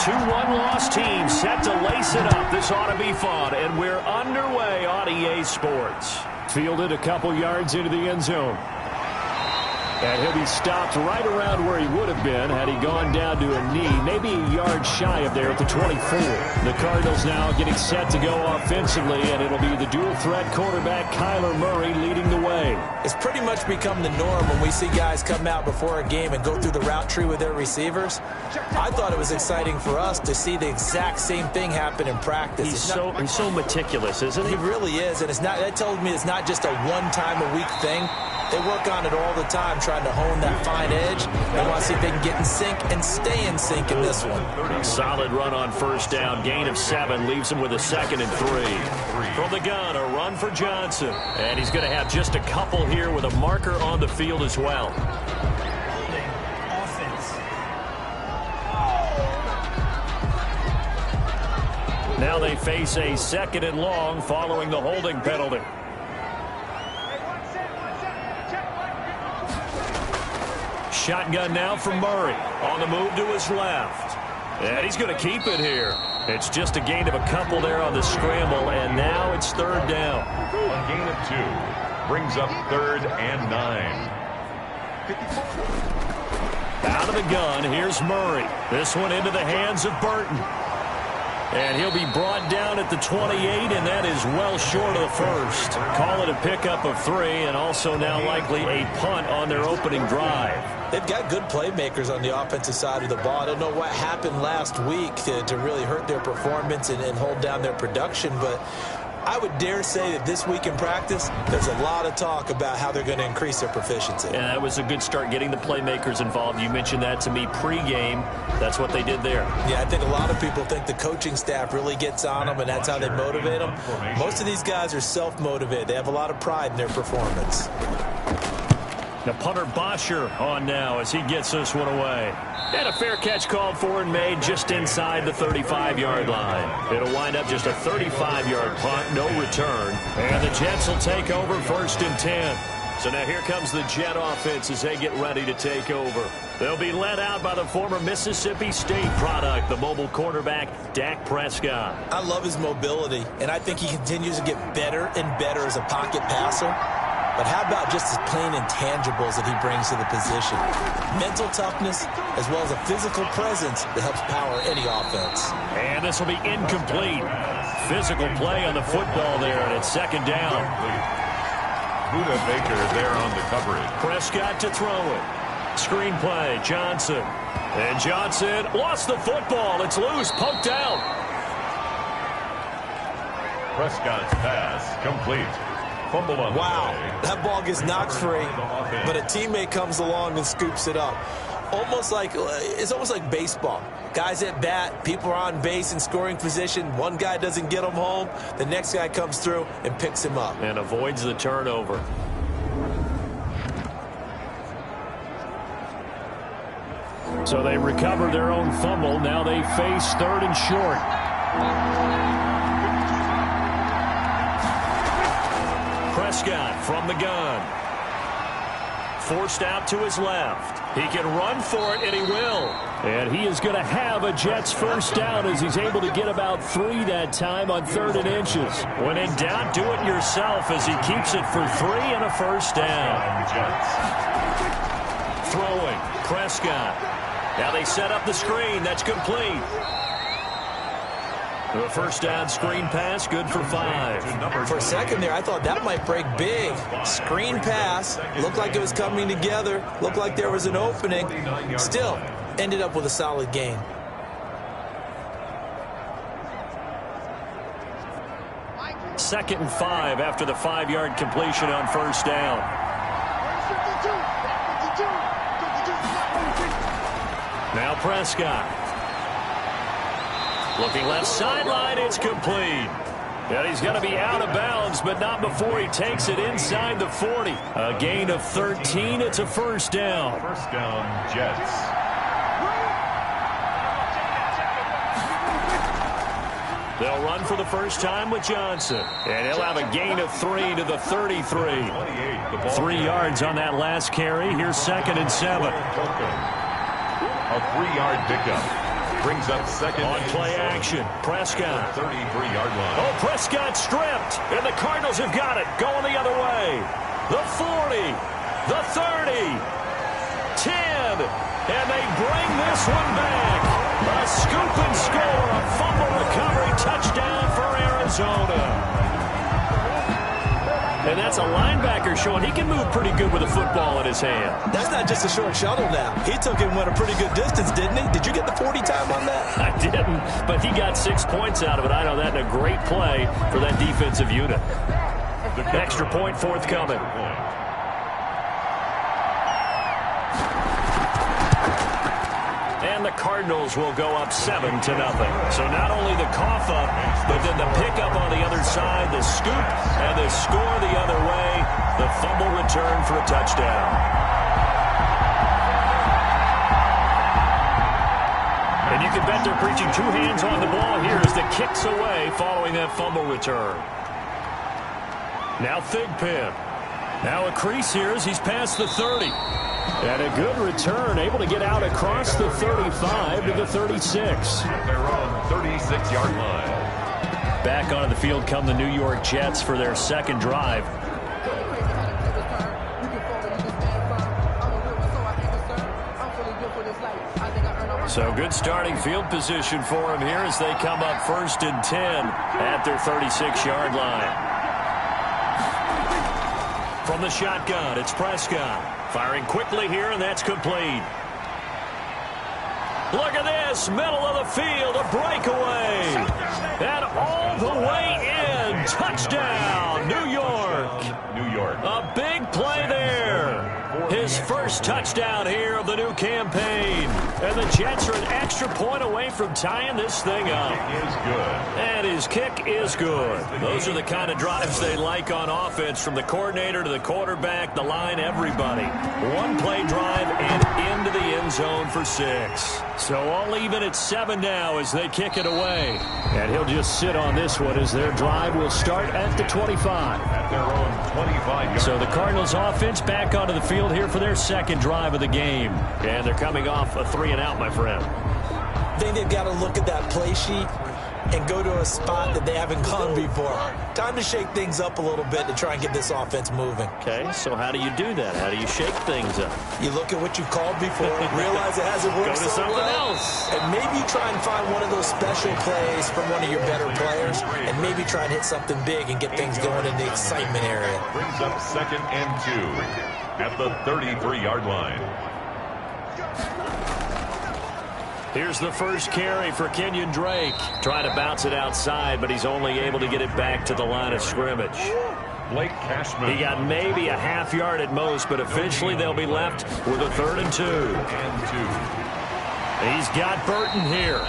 Two one-loss teams set to lace it up. This ought to be fun, and we're underway on EA Sports. Fielded a couple yards into the end zone. And he'll be stopped right around where he would have been had he gone down to a knee, maybe a yard shy of there at the 24. The Cardinals now getting set to go offensively, and it'll be the dual-threat quarterback Kyler Murray leading the way. It's pretty much become the norm when we see guys come out before a game and go through the route tree with their receivers. I thought it was exciting for us to see the exact same thing happen in practice. He's so meticulous, isn't he? He really is, and that tells me it's not just a one-time-a-week thing. They work on it all the time, trying to hone that fine edge. They want to see if they can get in sync and stay in sync in this one. A solid run on first down. Gain of 7 leaves him with a 2nd and 3. From the gun, a run for Johnson. And he's going to have just a couple here with a marker on the field as well. Now they face a 2nd and long following the holding penalty. Shotgun now from Murray. On the move to his left. And he's going to keep it here. It's just a gain of a couple there on the scramble, and now it's 3rd down. A gain of 2 brings up 3rd and 9. Out of the gun, here's Murray. This one into the hands of Burton. And he'll be brought down at the 28, and that is well short of the first. Call it a pickup of 3, and also now likely a punt on their opening drive. They've got good playmakers on the offensive side of the ball. I don't know what happened last week to really hurt their performance and hold down their production, but I would dare say that this week in practice, there's a lot of talk about how they're going to increase their proficiency. Yeah, that was a good start getting the playmakers involved. You mentioned that to me pregame. That's what they did there. Yeah, I think a lot of people think the coaching staff really gets on them, and that's how they motivate them. Most of these guys are self-motivated. They have a lot of pride in their performance. The punter Bosher on now as he gets this one away. And a fair catch called for and made just inside the 35-yard line. It'll wind up just a 35-yard punt, no return. And the Jets will take over 1st and 10. So now here comes the Jet offense as they get ready to take over. They'll be led out by the former Mississippi State product, the mobile quarterback, Dak Prescott. I love his mobility, and I think he continues to get better and better as a pocket passer. But how about just his plain intangibles that he brings to the position? Mental toughness, as well as a physical presence that helps power any offense. And this will be incomplete. Physical play on the football there, and it's 2nd down. Buda Baker there on the coverage. Prescott to throw it. Screen play, Johnson. And Johnson lost the football. It's loose, poked out. Prescott's pass complete. Fumble on wow, the play. that ball gets knocked free, but a teammate comes along and scoops it up. It's almost like baseball. Guys at bat, people are on base in scoring position. One guy doesn't get him home. The next guy comes through and picks him up. And avoids the turnover. So they recover their own fumble. Now they face 3rd and short. Prescott from the gun. Forced out to his left. He can run for it, and he will. And he is going to have a Jets 1st down as he's able to get about 3 that time on 3rd and inches. When in doubt, do it yourself as he keeps it for 3 and a 1st down. Throwing, Prescott. Now they set up the screen. That's complete. The 1st down screen pass, good for 5. For a second there, I thought that might break big. Screen pass, looked like it was coming together, looked like there was an opening. Still, ended up with a solid gain. Second and 5 after the 5-yard completion on 1st down. Now Prescott. Looking left sideline, it's complete. And he's going to be out of bounds, but not before he takes it inside the 40. A gain of 13, it's a 1st down. 1st down, Jets. They'll run for the first time with Johnson. And he'll have a gain of 3 to the 33. 3 yards on that last carry. Here's 2nd and 7. A 3-yard pickup. Brings up second. On play action, Prescott. 33-yard line. Oh, Prescott stripped, and the Cardinals have got it. Going the other way. The 40, the 30, 10, and they bring this one back. A scoop and score, a fumble recovery touchdown for Arizona. And that's a linebacker showing he can move pretty good with a football in his hand. That's not just a short shuttle now. He took it and went a pretty good distance, didn't he? Did you get the 40 time on that? I didn't, but he got 6 points out of it. I know that in a great play for that defensive unit. Extra point forthcoming. And the Cardinals will go up 7-0. So not only the cough up, but then the pickup on the other side, the scoop, and the score the other way. The fumble return for a touchdown. And you can bet they're preaching two hands on the ball here as the kick's away following that fumble return. Now Thigpen. Now a crease here as he's past the 30. And a good return, able to get out across the 35 to the 36. At their own 36-yard line. Back onto the field come the New York Jets for their second drive. So good starting field position for him here as they come up 1st and 10 at their 36-yard line. From the shotgun, it's Prescott. Firing quickly here, and that's complete. Look at this, middle of the field, a breakaway. And all the way in, touchdown, New York. New York. A big play there. His first touchdown here of the new campaign. And the Jets are an extra point away from tying this thing up. Kick is good. And his kick is good. Those are the kind of drives they like on offense, from the coordinator to the quarterback, the line, everybody. One play drive and into the end zone for 6. So all even at 7 now as they kick it away. And he'll just sit on this one as their drive will start at the 25. At their own 25-yard. So the Cardinals offense back onto the field here for their second drive of the game. And they're coming off a 3-and-out, my friend. I think they've got to look at that play sheet and go to a spot that they haven't gone before. Time to shake things up a little bit to try and get this offense moving. Okay, so how do you do that? How do you shake things up? You look at what you've called before, realize it hasn't worked Go to so something well, else. and maybe try and find one of those special plays from one of your better players, and maybe try and hit something big and get things going in the excitement area. Brings up 2nd and 2 at the 33-yard line. Here's the first carry for Kenyon Drake. Trying to bounce it outside, but he's only able to get it back to the line of scrimmage. Blake Cashman. He got maybe a half yard at most, but officially they'll be left with a 3rd and 2. He's got Burton here.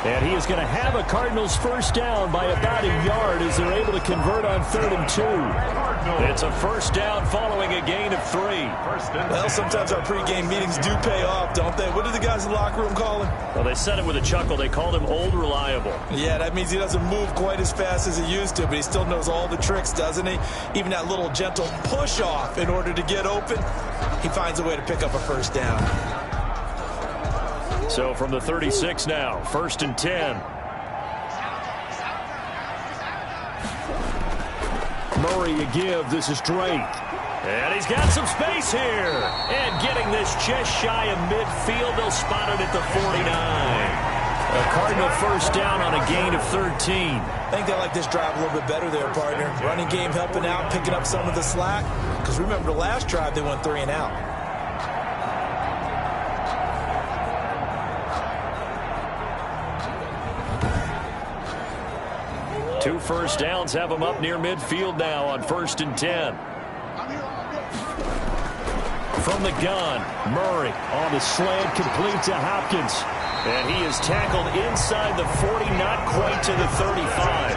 And he is going to have a Cardinals first down by about a yard as they're able to convert on 3rd and 2. It's a first down following a gain of 3. Well, sometimes our pregame meetings do pay off, don't they? What do the guys in the locker room call him? Well, they said it with a chuckle. They called him Old Reliable. Yeah, that means he doesn't move quite as fast as he used to, but he still knows all the tricks, doesn't he? Even that little gentle push-off in order to get open, he finds a way to pick up a first down. So from the 36 now, 1st and 10. Murray a give. This is Drake. And he's got some space here. And getting this just shy of midfield. They'll spot it at the 49. A Cardinal first down on a gain of 13. I think they like this drive a little bit better there, partner. Running game helping out, picking up some of the slack. Because remember, the last drive they went 3-and-out. Two first downs have them up near midfield now on 1st and 10. From the gun, Murray on the slant, complete to Hopkins. And he is tackled inside the 40, not quite to the 35.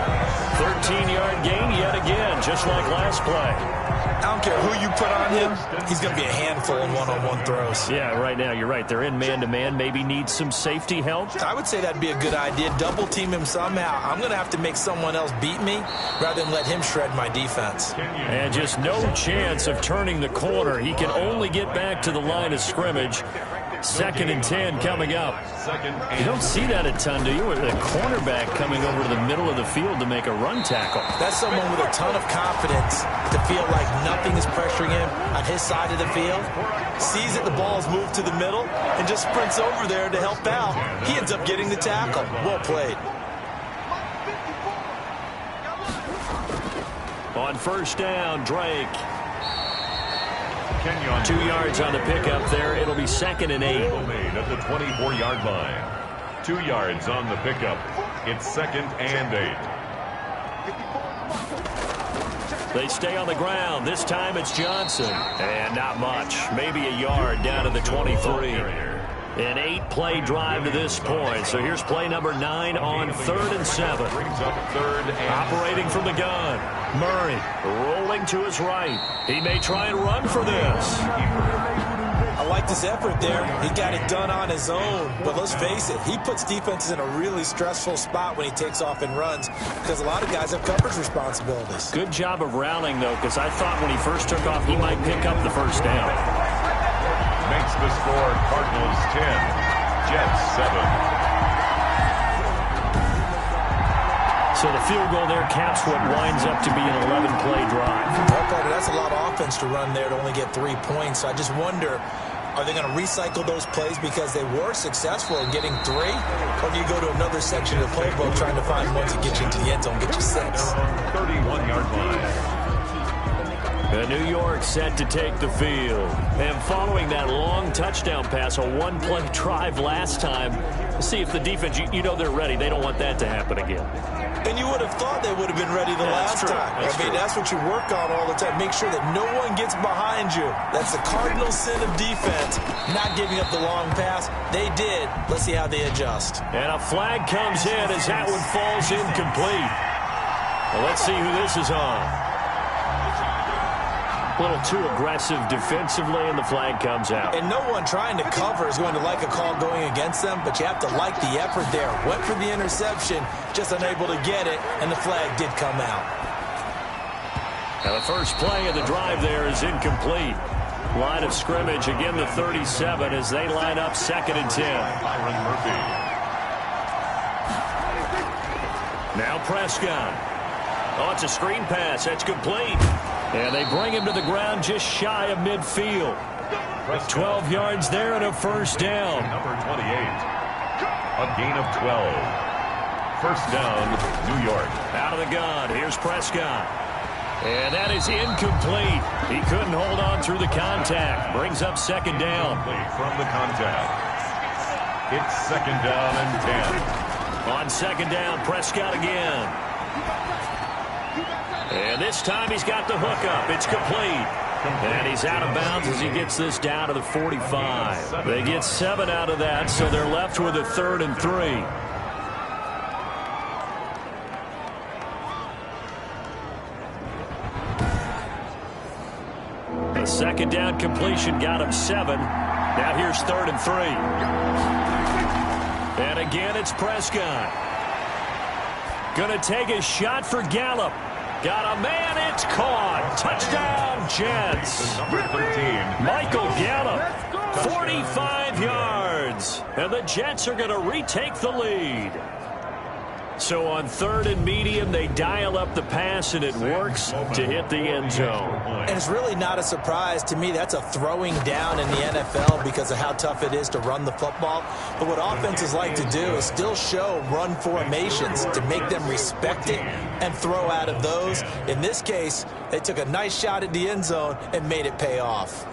13-yard gain yet again, just like last play. I don't care who you put on him, he's going to be a handful in one-on-one throws. Yeah, right now, you're right. They're in man-to-man. Maybe needs some safety help. I would say that'd be a good idea. Double team him somehow. I'm going to have to make someone else beat me rather than let him shred my defense. And just no chance of turning the corner. He can only get back to the line of scrimmage. 2nd and 10 coming up. You don't see that a ton, do you? With a cornerback coming over to the middle of the field to make a run tackle. That's someone with a ton of confidence to feel like nothing is pressuring him on his side of the field. Sees that the ball's moved to the middle and just sprints over there to help out. He ends up getting the tackle. Well played. On 1st down, Drake. 2 yards on the pickup there. It'll be 2nd and 8. Made at the 24-yard line. 2 yards on the pickup. It's 2nd and 8. They stay on the ground. This time it's Johnson. And not much. Maybe a yard down to the 23. An 8-play drive to this point. So here's play number 9 on 3rd and 7. Brings up 3rd and Operating from the gun. Murray rolling to his right. He may try and run for this. I like this effort there. He got it done on his own. But let's face it, he puts defenses in a really stressful spot when he takes off and runs because a lot of guys have coverage responsibilities. Good job of rallying, though, because I thought when he first took off, he might pick up the 1st down. makes the score Cardinals 10, Jets 7. So the field goal there caps what winds up to be an 11-play drive. Well, Carter, that's a lot of offense to run there to only get 3 points. So I just wonder, are they going to recycle those plays because they were successful in getting 3? Or do you go to another section of the playbook trying to find ones that get you into the end zone, get you 6? 31-yard line. New York set to take the field. And following that long touchdown pass, a 1-play drive last time, see if the defense, you know they're ready. They don't want that to happen again. And you would have thought they would have been ready the last time. That's what you work on all the time. Make sure that no one gets behind you. That's the cardinal sin of defense, not giving up the long pass. They did. Let's see how they adjust. And a flag comes in as that one falls incomplete. Well, let's see who this is on. A little too aggressive defensively, and the flag comes out. And no one trying to cover is going to like a call going against them, but you have to like the effort there. Went for the interception, just unable to get it, and the flag did come out. Now the first play of the drive there is incomplete. Line of scrimmage, again the 37 as they line up 2nd and 10. Byron Murphy. Now Prescott. Oh, it's a screen pass. That's complete. And they bring him to the ground just shy of midfield. 12 yards there and a 1st down. Number 28. A gain of 12. 1st down, New York. Out of the gun. Here's Prescott. And that is incomplete. He couldn't hold on through the contact. Brings up 2nd down. From the contact. It's 2nd down and 10. On 2nd down, Prescott again. And this time he's got the hookup. It's complete. And he's out of bounds as he gets this down to the 45. They get 7 out of that, so they're left with a 3rd and 3. The 2nd down completion got him 7. Now here's 3rd and 3. And again, it's Prescott. Gonna take a shot for Gallup. Got a man, it's caught. Touchdown, Jets. Number 13. Michael Gallup, 45 yards. And the Jets are going to retake the lead. So on 3rd and medium, they dial up the pass, and it works to hit the end zone. And it's really not a surprise to me. That's a throwing down in the NFL because of how tough it is to run the football. But what offenses like to do is still show run formations to make them respect it and throw out of those. In this case, they took a nice shot at the end zone and made it pay off.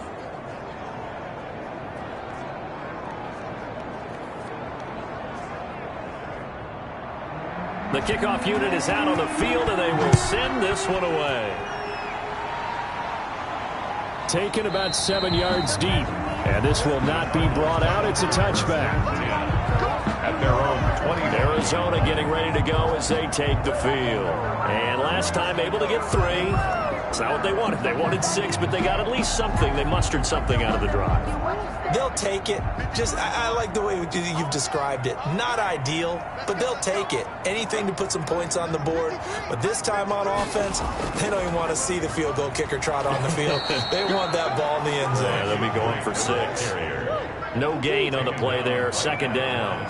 The kickoff unit is out on the field, and they will send this one away. Taken about 7 yards deep, and this will not be brought out. It's a touchback. At their own 20. Arizona getting ready to go as they take the field. And last time able to get 3. It's not what they wanted. They wanted 6, but they got at least something. They mustered something out of the drive. They'll take it. I like the way you've described it. Not ideal, but they'll take it. Anything to put some points on the board. But this time on offense, they don't even want to see the field goal kicker trot on the field. They want that ball in the end zone. Yeah, they'll be going for 6. No gain on the play there. Second down.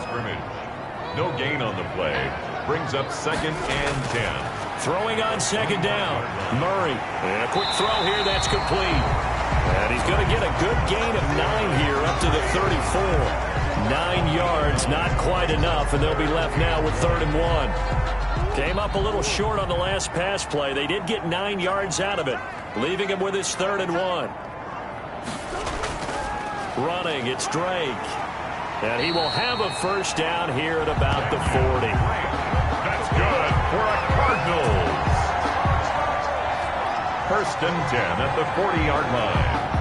No gain on the play. Brings up 2nd and 10. Throwing on 2nd down. Murray. And a quick throw here. That's complete. And he's going to get a good gain of 9 here up to the 34. 9 yards, not quite enough, and they'll be left now with 3rd and 1. Came up a little short on the last pass play. They did get 9 yards out of it, leaving him with his 3rd and 1. Running, it's Drake. And he will have a first down here at about the 40. That's good for a Cardinals. 1st and 10 at the 40-yard line.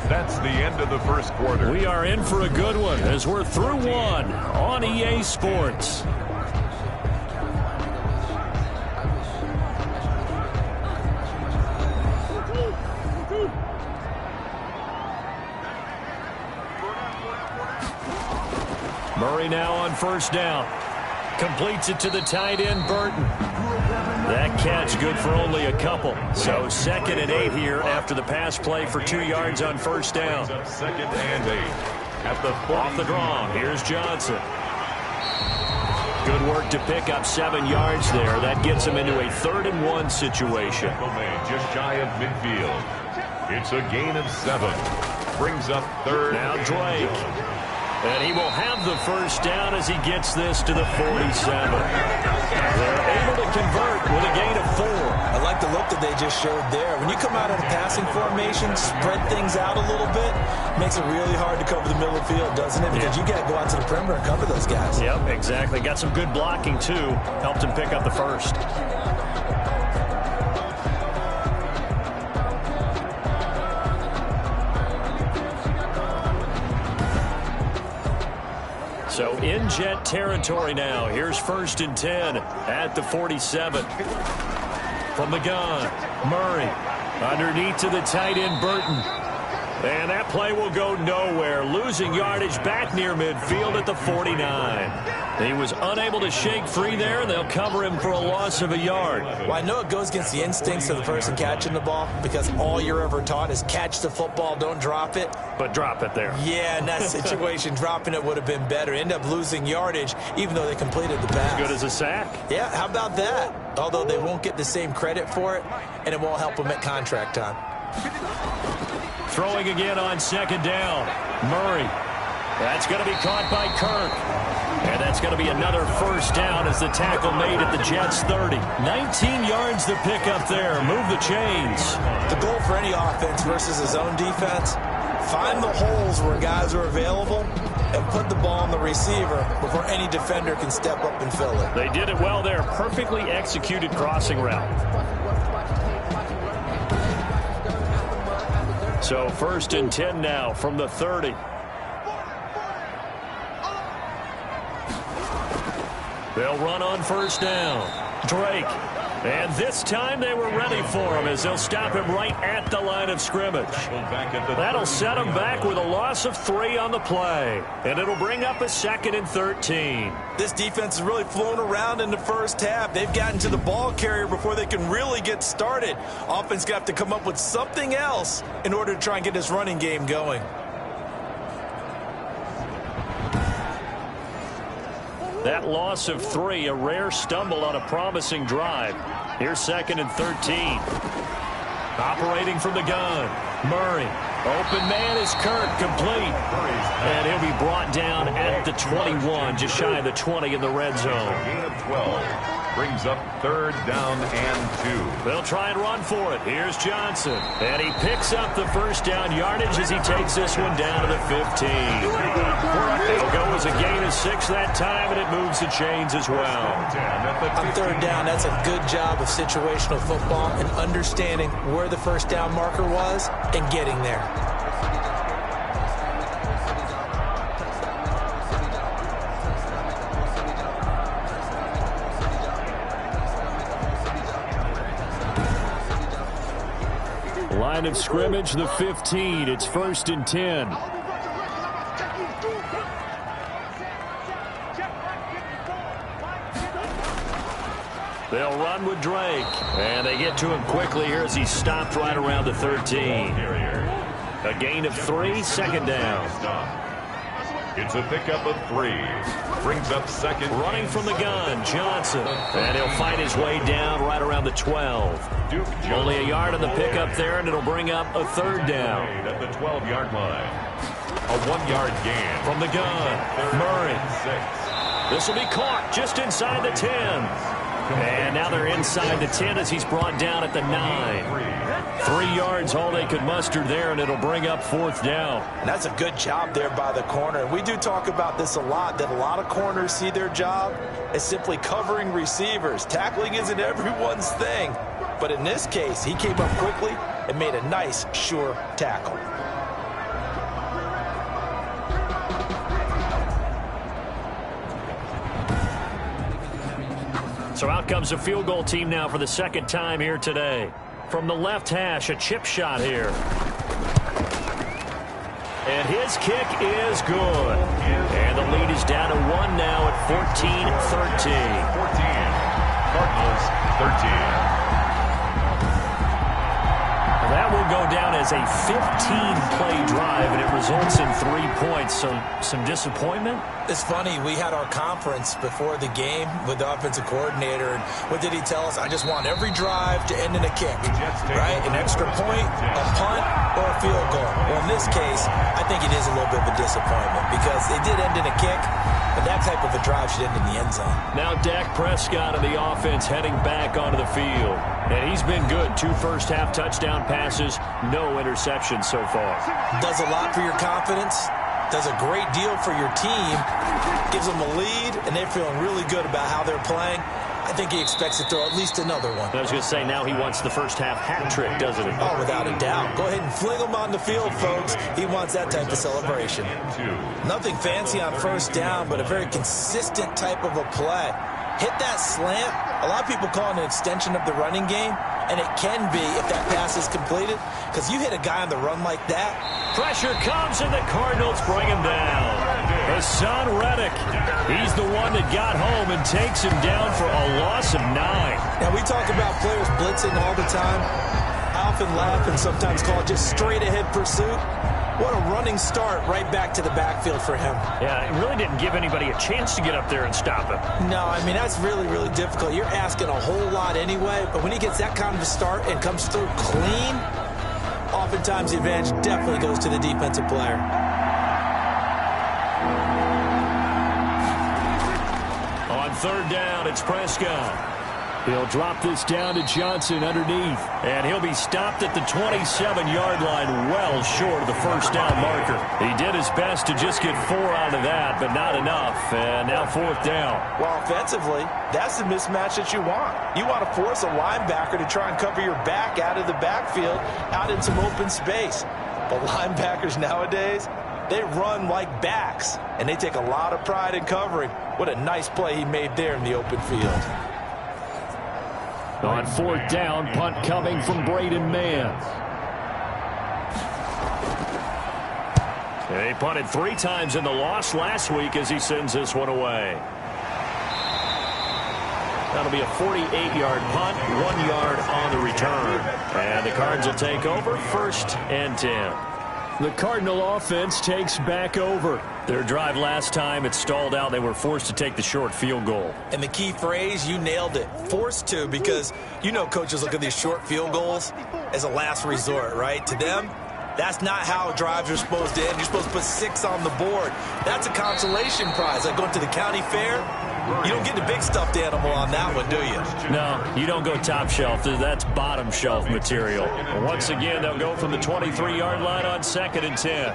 That's the end of the first quarter. We are in for a good one as we're through one on EA Sports. Murray now on first down. Completes it to the tight end, Burton. That catch good for only a couple. So 2nd and 8 here after the pass play for 2 yards on first down. 2nd and 8 at the 40. Off the draw, here's Johnson. Good work to pick up 7 yards there. That gets him into a 3rd and 1 situation. Just shy of midfield. It's a gain of 7. Brings up 3rd. Now Drake. And he will have the first down as he gets this to the 47. They're able to convert with a gain of 4. I like the look that they just showed there. When you come out of the passing formation, spread things out a little bit, makes it really hard to cover the middle of the field, doesn't it? Because you got to go out to the perimeter and cover those guys. Yep, exactly. Got some good blocking, too. Helped him pick up the first. So in Jet territory now. Here's 1st and 10 at the 47. From the gun, Murray. Underneath to the tight end, Burton. And that play will go nowhere. Losing yardage back near midfield at the 49. He was unable to shake free there, and they'll cover him for a loss of a yard. Well, I know it goes against the instincts of the person catching the ball because all you're ever taught is catch the football, don't drop it. But drop it there. Yeah, in that situation, dropping it would have been better. End up losing yardage, even though they completed the pass. As good as a sack. Yeah, how about that? Although they won't get the same credit for it, and it won't help them at contract time. Throwing again on 2nd down. Murray. That's going to be caught by Kirk. And that's going to be another first down as the tackle made at the Jets' 30. 19 yards to pick up there. Move the chains. The goal for any offense versus his own defense, find the holes where guys are available and put the ball on the receiver before any defender can step up and fill it. They did it well there. Perfectly executed crossing route. So 1st and 10 now from the 30. They'll run on first down. Drake. And this time they were ready for him as they'll stop him right at the line of scrimmage. That'll set him back with a loss of 3 on the play. And it'll bring up a 2nd and 13. This defense has really flown around in the first half. They've gotten to the ball carrier before they can really get started. Offense got to come up with something else in order to try and get this running game going. That loss of 3, a rare stumble on a promising drive. Here's 2nd and 13. Operating from the gun, Murray. Open man is Kirk, complete. And he'll be brought down at the 21, just shy of the 20 in the red zone. Gain of 12. Brings up 3rd down and 2. They'll try and run for it. Here's Johnson. And he picks up the first down yardage as he takes this one down to the 15. It'll go as a gain of 6 that time, and it moves the chains as well. On 3rd down, that's a good job of situational football and understanding where the first down marker was and getting there. line of scrimmage, the 15. It's 1st and 10. They'll run with Drake. And they get to him quickly here as he's stopped right around the 13. A gain of 3, 2nd down. It's a pickup of 3. Brings up 2nd. Running from the gun, Johnson. And he'll fight his way down right around the 12. Only a yard on the pickup there, and it'll bring up a 3rd down. At the 12-yard line. A 1-yard gain. From the gun, Murray. This will be caught just inside the 10. And now they're inside the 10 as he's brought down at the 9. 3 yards all they could muster there, and it'll bring up 4th down. And that's a good job there by the corner. We do talk about this a lot, that a lot of corners see their job as simply covering receivers. Tackling isn't everyone's thing. But in this case, he came up quickly and made a nice, sure tackle. So out comes the field goal team now for the 2nd time here today. From the left hash, a chip shot here. And his kick is good. And the lead is down to 1 now at 14-13. 14. Cardinals 13. That will go down as a 15-play drive, and it results in 3 points. So some disappointment? It's funny, we had our conference before the game with the offensive coordinator, and what did he tell us? I just want every drive to end in a kick, right? An extra point, a punt, or a field goal. Well, in this case, I think it is a little bit of a disappointment because it did end in a kick, but that type of a drive should end in the end zone. Now Dak Prescott and the offense heading back onto the field. And he's been good. 2 first-half touchdown passes, no interceptions so far. Does a lot for your confidence, does a great deal for your team, gives them a lead, and they're feeling really good about how they're playing. I think he expects to throw at least another one. I was going to say, now he wants the first-half hat trick, doesn't he? Oh, without a doubt. Go ahead and fling him on the field, folks. He wants that type of celebration. Nothing fancy on 1st down, but a very consistent type of a play. Hit that slant. A lot of people call it an extension of the running game, and it can be if that pass is completed, because you hit a guy on the run like that. Pressure comes, and the Cardinals bring him down. Hassan Reddick, he's the one that got home and takes him down for a loss of 9. Now, we talk about players blitzing all the time. I often laugh and sometimes call it just straight-ahead pursuit. What a running start right back to the backfield for him. Yeah, it really didn't give anybody a chance to get up there and stop him. No, I mean, that's really, really difficult. You're asking a whole lot anyway, but when he gets that kind of a start and comes through clean, oftentimes the advantage definitely goes to the defensive player. On 3rd down, it's Prescott. He'll drop this down to Johnson underneath. And he'll be stopped at the 27-yard line, well short of the 1st down marker. He did his best to just get 4 out of that, but not enough. And now 4th down. Well, offensively, that's the mismatch that you want. You want to force a linebacker to try and cover your back out of the backfield, out in some open space. But linebackers nowadays, they run like backs, and they take a lot of pride in covering. What a nice play he made there in the open field. On 4th down, punt coming from Braden Mann. They punted 3 times in the loss last week as he sends this one away. That'll be a 48-yard punt, 1 yard on the return. And the Cards will take over, 1st and 10. The Cardinal offense takes back over. Their drive last time, it stalled out. They were forced to take the short field goal. And the key phrase, you nailed it, forced to, because you know coaches look at these short field goals as a last resort, right? To them, that's not how drives are supposed to end. You're supposed to put 6 on the board. That's a consolation prize. Like going to the county fair, you don't get the big stuffed animal on that one, do you? No, you don't go top shelf. That's bottom shelf material. And once again, they'll go from the 23-yard line on 2nd and 10.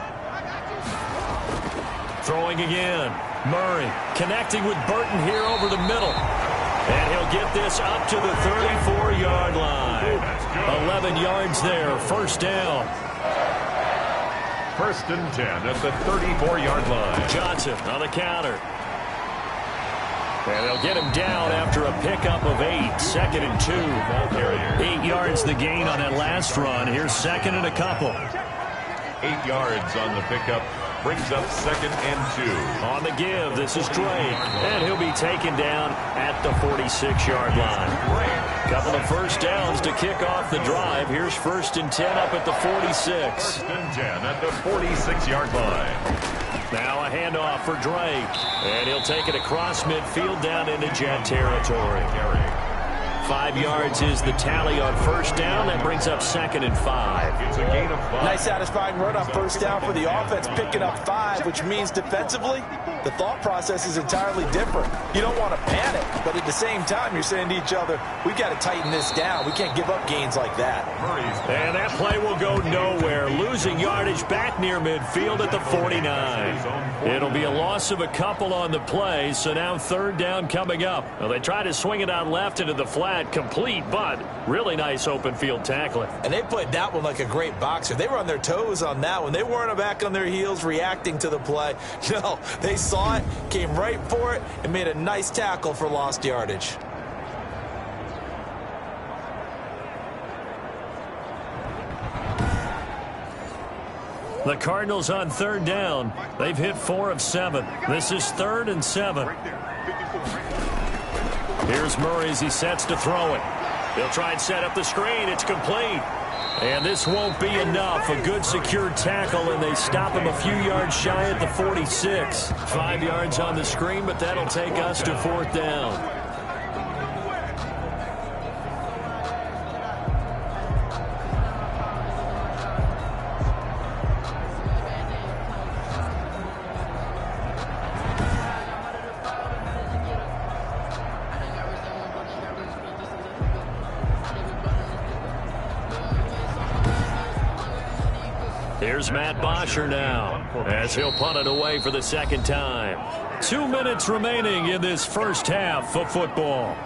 Throwing again. Murray connecting with Burton here over the middle. And he'll get this up to the 34-yard line. 11 yards there, 1st down. 1st and 10 at the 34-yard line. Johnson on the counter. And they'll get him down after a pickup of 8. 2nd and 2. 8 yards the gain on that last run. Here's 2nd and a couple. 8 yards on the pickup. Brings up 2nd and 2. On the give, this is Drake. And he'll be taken down at the 46-yard line. Couple of first downs to kick off the drive. Here's 1st and 10 up at the 46. 1st and 10 at the 46-yard line. Now a handoff for Drake. And he'll take it across midfield down into Jet territory. 5 yards is the tally on 1st down. That brings up 2nd and 5. It's a gain of 5. Nice satisfying run on 1st down for the offense, picking up 5, which means defensively, the thought process is entirely different. You don't want to panic, but at the same time, you're saying to each other, we've got to tighten this down. We can't give up gains like that. And that play will go nowhere. Losing yardage back near midfield at the 49. It'll be a loss of a couple on the play, so now 3rd down coming up. Well, they try to swing it out left into the flat, complete, but really nice open field tackling. And they played that one like a great boxer. They were on their toes on that one. They weren't back on their heels reacting to the play. No, they saw it, came right for it, and made a nice tackle for lost yardage. The Cardinals on 3rd down. They've hit 4 of 7. This is 3rd and 7. Here's Murray as he sets to throw it. He'll try and set up the screen. It's complete. And this won't be enough. A good secure tackle, and they stop him a few yards shy at the 46. 5 yards on the screen, but that'll take us to 4th down. Here's Matt Bosher now as he'll punt it away for the 2nd time. 2 minutes remaining in this first half of football.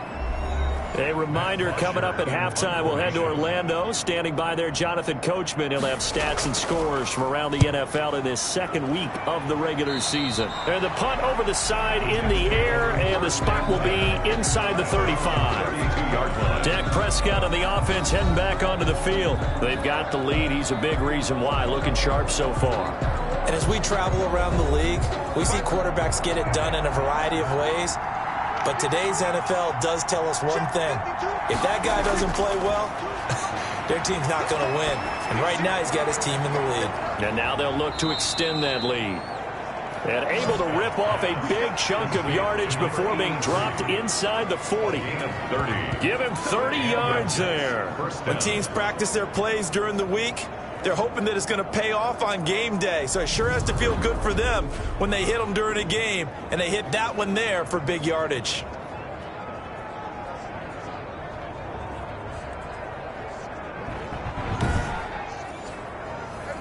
A reminder, coming up at halftime, we'll head to Orlando. Standing by there, Jonathan Coachman. He'll have stats and scores from around the NFL in this 2nd week of the regular season. And the punt over the side in the air, and the spot will be inside the 35. Dak Prescott of the offense heading back onto the field. They've got the lead. He's a big reason why. Looking sharp so far. And as we travel around the league, we see quarterbacks get it done in a variety of ways. But today's NFL does tell us one thing. If that guy doesn't play well, their team's not going to win. And right now, he's got his team in the lead. And now they'll look to extend that lead. And able to rip off a big chunk of yardage before being dropped inside the 40. Give him 30 yards there. When teams practice their plays during the week, they're hoping that it's going to pay off on game day. So it sure has to feel good for them when they hit them during a game, and they hit that one there for big yardage.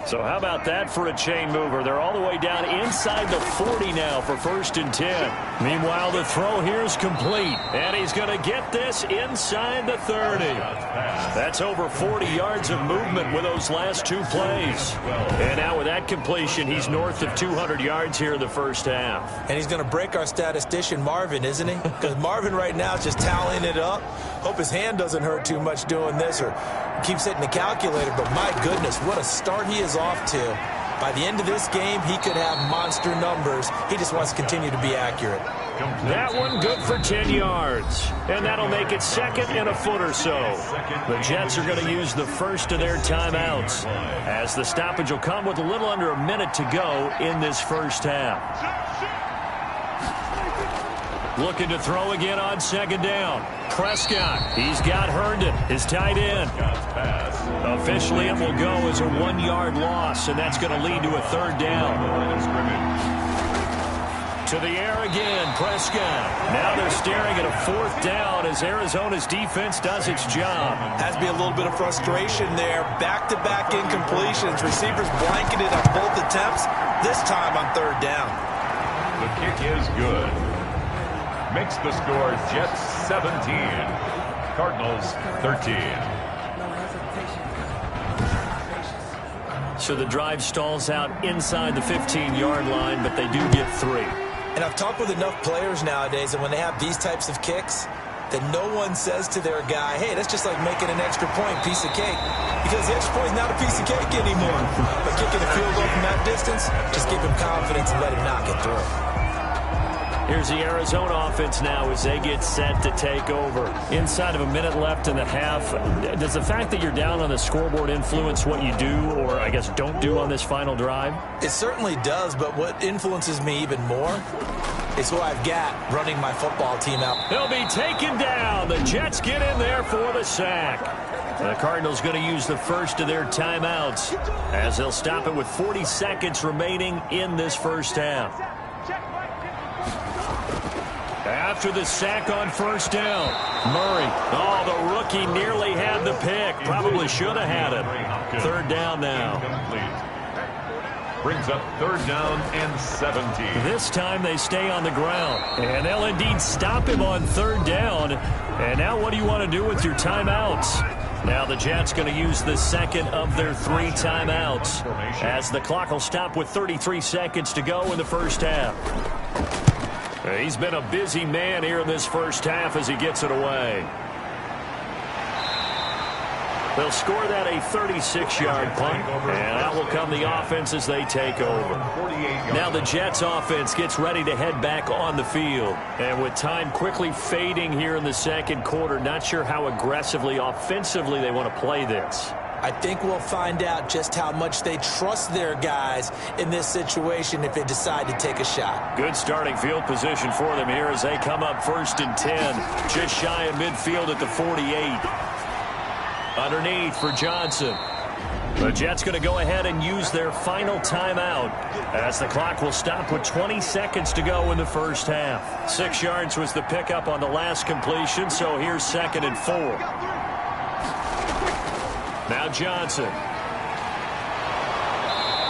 So how about that for a chain mover? They're all the way down inside the 40 now for 1st and 10. Meanwhile, the throw here is complete. And he's going to get this inside the 30. That's over 40 yards of movement with those last 2 plays. And now with that completion, he's north of 200 yards here in the first half. And he's going to break our statistician Marvin, isn't he? Because Marvin right now is just tallying it up. Hope his hand doesn't hurt too much doing this or keeps hitting the calculator. But my goodness, what a start he is off to. By the end of this game, he could have monster numbers. He just wants to continue to be accurate. That one good for 10 yards. And that'll make it 2nd and a foot or so. The Jets are going to use the first of their timeouts, as the stoppage will come with a little under a minute to go in this first half. Looking to throw again on 2nd down. Prescott, he's got Herndon, his tight end. Officially, it will go as a 1-yard loss, and that's going to lead to a 3rd down. To the air again, Prescott. Now they're staring at a 4th down as Arizona's defense does its job. Has to be a little bit of frustration there. Back-to-back incompletions. Receivers blanketed on both attempts, this time on 3rd down. The kick is good. Makes the score Jets 17, Cardinals 13. So the drive stalls out inside the 15-yard line, but they do get 3. And I've talked with enough players nowadays, and when they have these types of kicks, that no one says to their guy, hey, that's just like making an extra point, piece of cake. Because the extra point is not a piece of cake anymore. But kicking a field goal from that distance, just give him confidence and let him knock it through. Here's the Arizona offense now as they get set to take over. Inside of a minute left in the half, does the fact that you're down on the scoreboard influence what you do, or I guess don't do on this final drive? It certainly does, but what influences me even more is who I've got running my football team out. They'll be taken down. The Jets get in there for the sack. The Cardinals going to use the first of their timeouts as they'll stop it with 40 seconds remaining in this first half. After the sack on first down, Murray. Oh, the rookie nearly had the pick. Probably should have had it. Third down now. Brings up third down and 17. This time they stay on the ground, and they'll indeed stop him on third down. And now what do you want to do with your timeouts? Now the Jets going to use the second of their 3 timeouts as the clock will stop with 33 seconds to go in the first half. He's been a busy man here in this first half as he gets it away. They'll score that a 36-yard punt, and out will come the offense as they take over. Now the Jets offense gets ready to head back on the field. And with time quickly fading here in the second quarter, not sure how aggressively, offensively they want to play this. I think we'll find out just how much they trust their guys in this situation if they decide to take a shot. Good starting field position for them here as they come up 1st and 10. Just shy of midfield at the 48. Underneath for Johnson. The Jets going to go ahead and use their final timeout as the clock will stop with 20 seconds to go in the first half. 6 yards was the pickup on the last completion, so here's 2nd and 4. Now Johnson.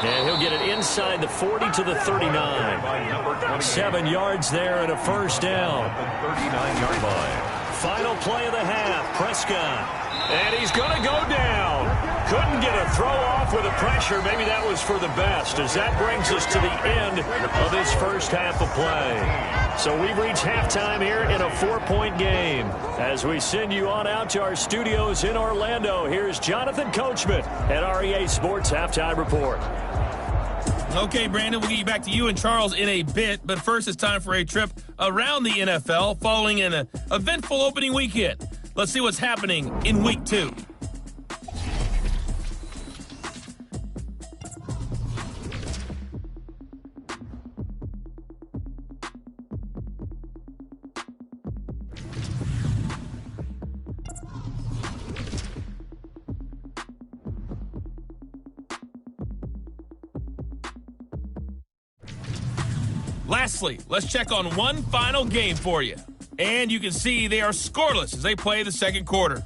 And he'll get it inside the 40 to the 39. 7 yards there and a first down. 39-yard line. Final play of the half. Prescott. And he's going to go down. Couldn't get a throw off with the pressure. Maybe that was for the best as that brings us to the end of this first half of play. So we've reached halftime here in a 4-point game. As we send you on out to our studios in Orlando, here's Jonathan Coachman at REA Sports Halftime Report. Okay, Brandon, we'll get you back to you and Charles in a bit, but first it's time for a trip around the NFL following an eventful opening weekend. Let's see what's happening in Week 2. Lastly, let's check on one final game for you. And you can see they are scoreless as they play the second quarter.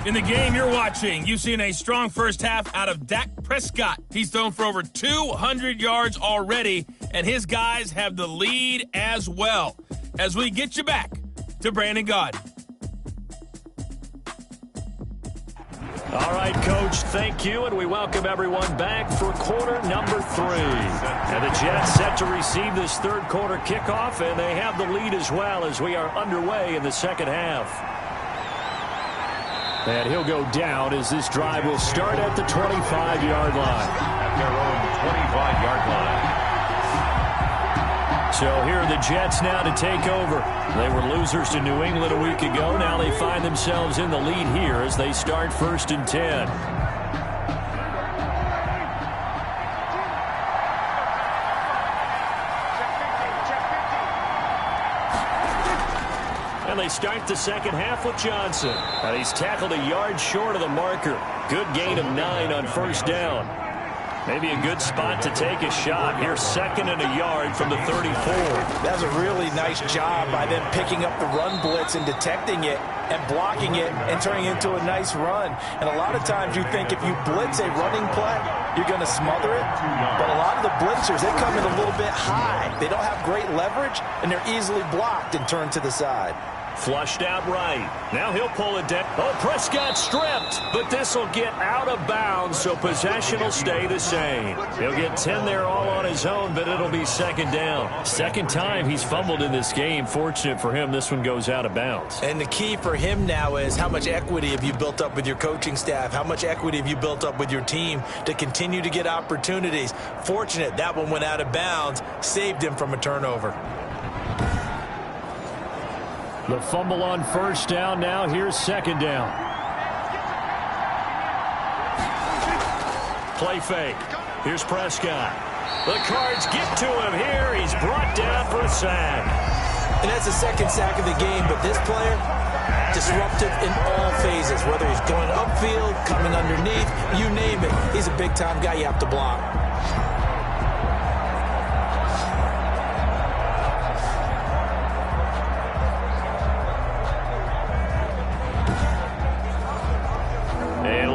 In the game you're watching, you've seen a strong first half out of Dak Prescott. He's thrown for over 200 yards already, and his guys have the lead as well. As we get you back to Brandon Gaudin. All right, Coach, thank you, and we welcome everyone back for quarter number 3. And the Jets set to receive this third quarter kickoff, and they have the lead as well as we are underway in the second half. And he'll go down as this drive will start at the 25-yard line. At their own 25-yard line. So here are the Jets now to take over. They were losers to New England a week ago. Now they find themselves in the lead here as they start 1st and 10. And they start the second half with Johnson. And he's tackled a yard short of the marker. Good gain of 9 on first down. Maybe a good spot to take a shot. Here, 2nd and a yard from the 34. That was a really nice job by them picking up the run blitz and detecting it and blocking it and turning it into a nice run. And a lot of times you think if you blitz a running play, you're going to smother it. But a lot of the blitzers, they come in a little bit high. They don't have great leverage, and they're easily blocked and turned to the side. Flushed out right. Now he'll pull it down. Oh, Prescott stripped, but this will get out of bounds, so possession will stay the same. He'll get 10 there all on his own, but it'll be second down. Second time he's fumbled in this game. Fortunate for him, this one goes out of bounds. And the key for him now is how much equity have you built up with your coaching staff? How much equity have you built up with your team to continue to get opportunities? Fortunate that one went out of bounds, saved him from a turnover. The fumble on first down. Now here's second down. Play fake. Here's Prescott. The Cards get to him here. He's brought down for a sack. And that's the second sack of the game, but this player, disruptive in all phases, whether he's going upfield, coming underneath, you name it. He's a big-time guy you have to block.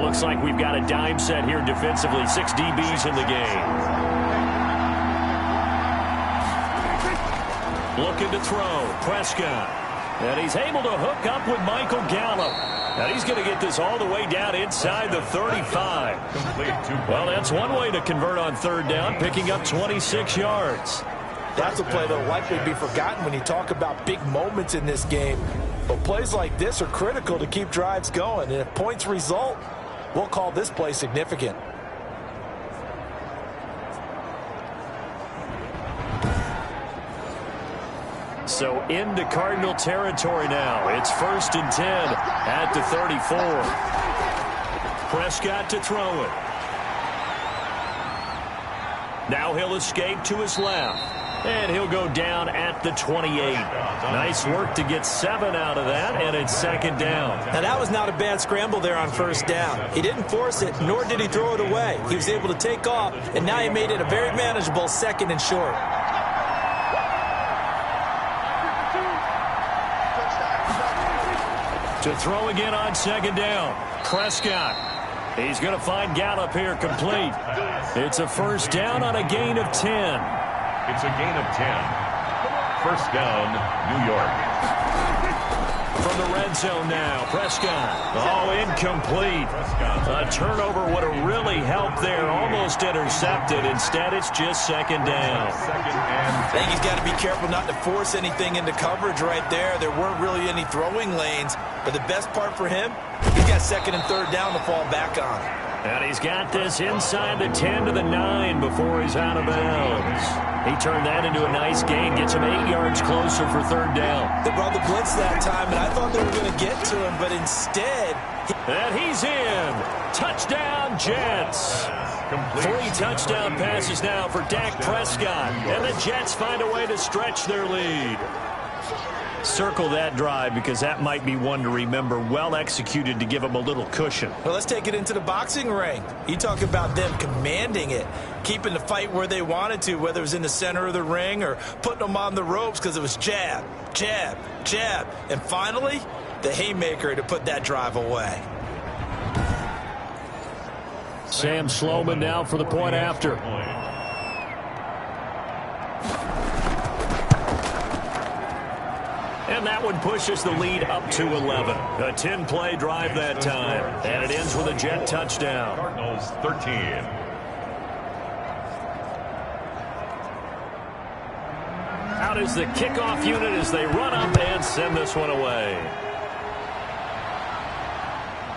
Looks like we've got a dime set here defensively. 6 DBs in the game. Looking to throw. Prescott. And he's able to hook up with Michael Gallup. And he's going to get this all the way down inside the 35. Well, that's one way to convert on third down, picking up 26 yards. That's a play that will likely be forgotten when you talk about big moments in this game. But plays like this are critical to keep drives going. And if points result, we'll call this play significant. So into Cardinal territory now. It's 1st and 10 at the 34. Prescott to throw it. Now he'll escape to his left. And he'll go down at the 28. Nice work to get 7 out of that, and it's second down. Now, that was not a bad scramble there on first down. He didn't force it, nor did he throw it away. He was able to take off, and now he made it a very manageable second and short. To throw again on second down. Prescott. He's going to find Gallup here complete. It's a first down on a gain of 10. It's a gain of 10. First down, New York. From the red zone now, Prescott. Oh, incomplete. A turnover would have really helped there. Almost intercepted. Instead, it's just second down. I think he's got to be careful not to force anything into coverage right there. There weren't really any throwing lanes. But the best part for him, he's got second and third down to fall back on. And he's got this inside the 10 to the 9 before he's out of bounds. He turned that into a nice gain, gets him 8 yards closer for third down. They brought the blitz that time, and I thought they were going to get to him, but instead... And he's in. Touchdown, Jets. 3 touchdown passes now for Dak Prescott. And the Jets find a way to stretch their lead. Circle that drive because that might be one to remember. Well executed to give them a little cushion. Well, let's take it into the boxing ring. You talk about them commanding it, keeping the fight where they wanted to, whether it was in the center of the ring or putting them on the ropes because it was jab, jab, jab. And finally, the haymaker to put that drive away. Sam Sloman now for the point after. And that one pushes the lead up to 11. A 10-play drive that time. And it ends with a Jet touchdown. Cardinals 13. Out is the kickoff unit as they run up and send this one away.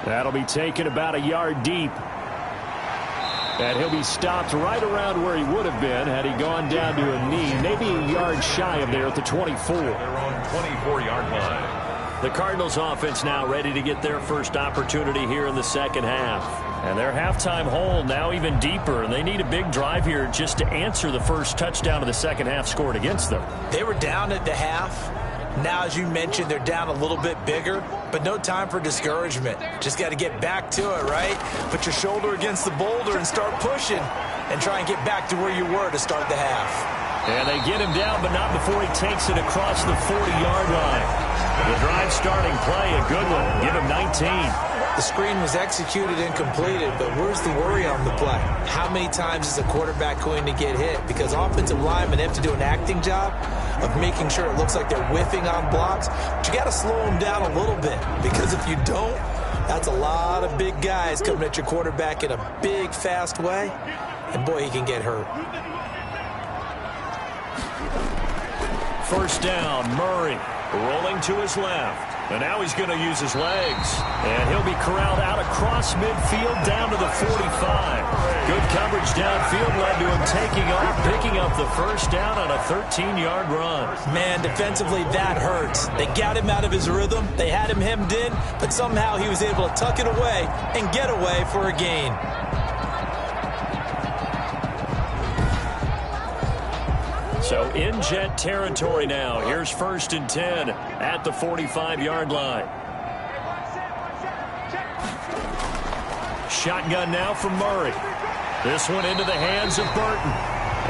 That'll be taken about a yard deep. And he'll be stopped right around where he would have been had he gone down to a knee, maybe a yard shy of there at the 24. Their own 24-yard line. The Cardinals offense now ready to get their first opportunity here in the second half. And their halftime hole now even deeper, and they need a big drive here just to answer the first touchdown of the second half scored against them. They were down at the half. Now, as you mentioned, they're down a little bit bigger, but no time for discouragement. Just got to get back to it, right? Put your shoulder against the boulder and start pushing and try and get back to where you were to start the half. And they get him down, but not before he takes it across the 40-yard line. The drive starting play, a good one. Give him 19. The screen was executed and completed, but where's the worry on the play? How many times is a quarterback going to get hit? Because offensive linemen have to do an acting job of making sure it looks like they're whiffing on blocks. But you got to slow them down a little bit, because if you don't, that's a lot of big guys coming at your quarterback in a big, fast way, and boy, he can get hurt. First down, Murray rolling to his left. And now he's going to use his legs. And he'll be corralled out across midfield down to the 45. Good coverage downfield led to him taking off, picking up the first down on a 13-yard run. Man, defensively, that hurts. They got him out of his rhythm. They had him hemmed in, but somehow he was able to tuck it away and get away for a gain. So in Jet territory now. Here's 1st and 10 at the 45-yard line. Shotgun now from Murray. This one into the hands of Burton.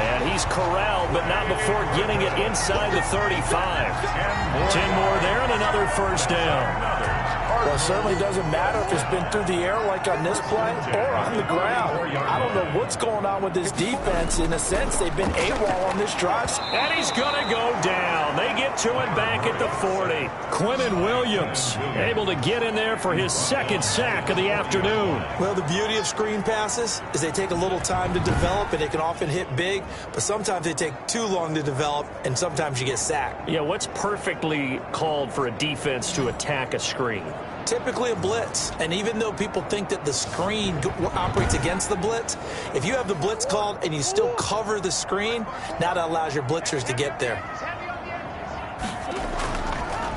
And he's corralled, but not before getting it inside the 35. 10 more there and another first down. Well, it certainly doesn't matter if it's been through the air like on this play or on the ground. I don't know what's going on with this defense. In a sense, they've been AWOL on this drive. And he's going to go down. They get to him back at the 40. Quinnen Williams able to get in there for his second sack of the afternoon. Well, the beauty of screen passes is they take a little time to develop, and they can often hit big, but sometimes they take too long to develop, and sometimes you get sacked. Yeah, what's perfectly called for a defense to attack a screen? Typically a blitz, and even though people think that the screen operates against the blitz, if you have the blitz called and you still cover the screen, now that allows your blitzers to get there.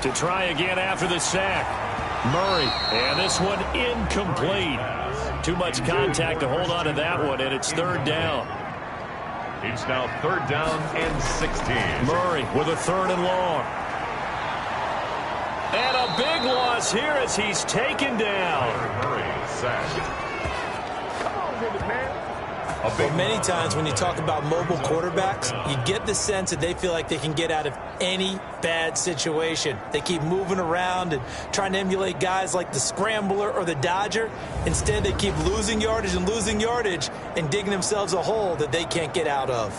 To try again after the sack. Murray, and this one incomplete. Too much contact to hold on to that one, and it's 3rd down. It's now 3rd down and 16. Murray with a 3rd and long. And a big loss here as he's taken down. Murray sacked. Come on with it, man. Well, many times when you talk about mobile quarterbacks, you get the sense that they feel like they can get out of any bad situation. They keep moving around and trying to emulate guys like the scrambler or the dodger. Instead, they keep losing yardage and digging themselves a hole that they can't get out of.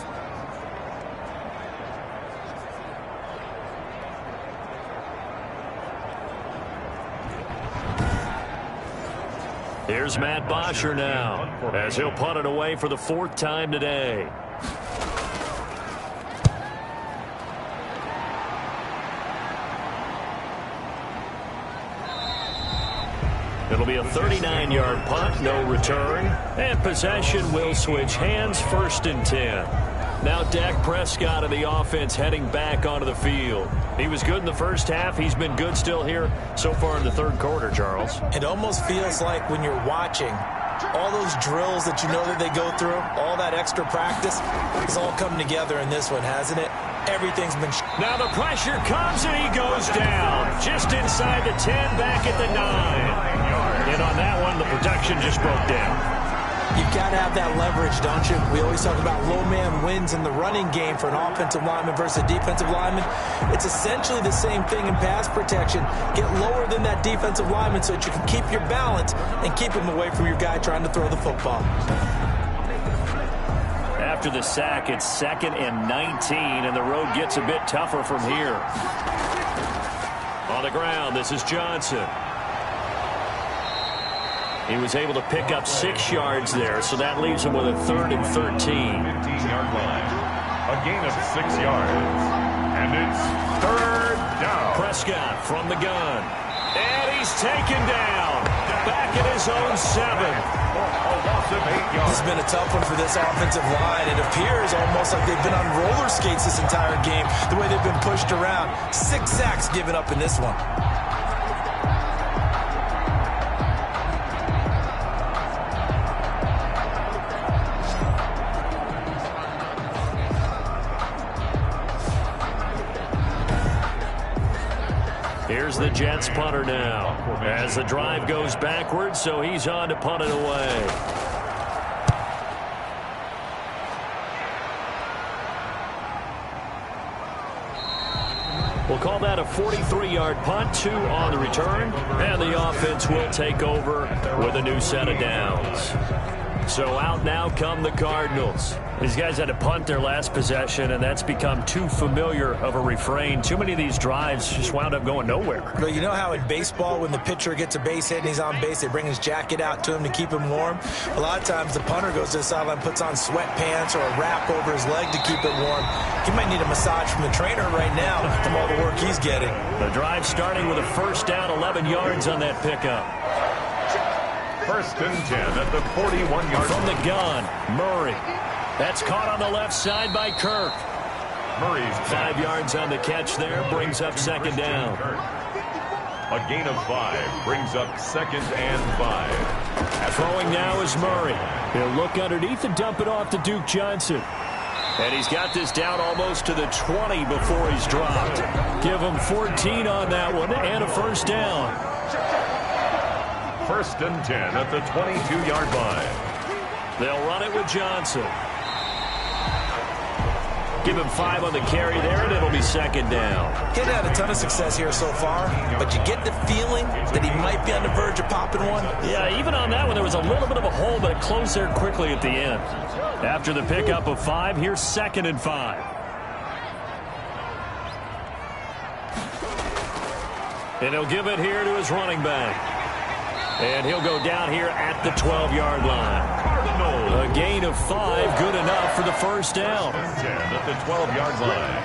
Here's Matt Bosher now, as he'll punt it away for the 4th time today. It'll be a 39-yard punt, no return, and possession will switch hands, 1st and 10. Now Dak Prescott of the offense heading back onto the field. He was good in the first half. He's been good still here so far in the 3rd quarter, Charles. It almost feels like when you're watching, all those drills that you know that they go through, all that extra practice, is all coming together in this one, hasn't it? Everything's been... Now the pressure comes and he goes down. Just inside the 10, back at the 9. And on that one, the protection just broke down. You've got to have that leverage, don't you? We always talk about low man wins in the running game for an offensive lineman versus a defensive lineman. It's essentially the same thing in pass protection. Get lower than that defensive lineman so that you can keep your balance and keep him away from your guy trying to throw the football. After the sack, it's 2nd and 19, and the road gets a bit tougher from here. On the ground, this is Johnson. He was able to pick up 6 yards there, so that leaves him with a 3rd and 13. 15-yard line. A gain of 6 yards. And it's 3rd down. Prescott from the gun. And he's taken down. Back at his own 7. A loss of 8 yards. This has been a tough one for this offensive line. It appears almost like they've been on roller skates this entire game, the way they've been pushed around. 6 sacks given up in this one. Here's the Jets punter now as the drive goes backwards, so he's on to punt it away. We'll call that a 43-yard punt, 2 on the return, and the offense will take over with a new set of downs. So out now come the Cardinals. These guys had to punt their last possession, and that's become too familiar of a refrain. Too many of these drives just wound up going nowhere. Well, you know how in baseball, when the pitcher gets a base hit and he's on base, they bring his jacket out to him to keep him warm? A lot of times the punter goes to the sideline, puts on sweatpants or a wrap over his leg to keep it warm. He might need a massage from the trainer right now from all the work he's getting. The drive starting with a first down, 11 yards on that pickup. First and 10 at the 41-yard from the gun. Murray. That's caught on the left side by Kirk. Murray's 5 yards on the catch there, brings up second down. A gain of 5 brings up second and 5. Throwing now is Murray. He'll look underneath and dump it off to Duke Johnson. And he's got this down almost to the 20 before he's dropped. Give him 14 on that one and a first down. First and 10 at the 22-yard line. They'll run it with Johnson. Give him 5 on the carry there, and it'll be second down. He hasn't had a ton of success here so far, but you get the feeling that he might be on the verge of popping one. Yeah, even on that one, there was a little bit of a hole, but it closed there quickly at the end. After the pickup of 5, here's second and 5. And he'll give it here to his running back. And he'll go down here at the 12-yard line. A gain of 5, good enough for the first down. 10 at the 12-yard line.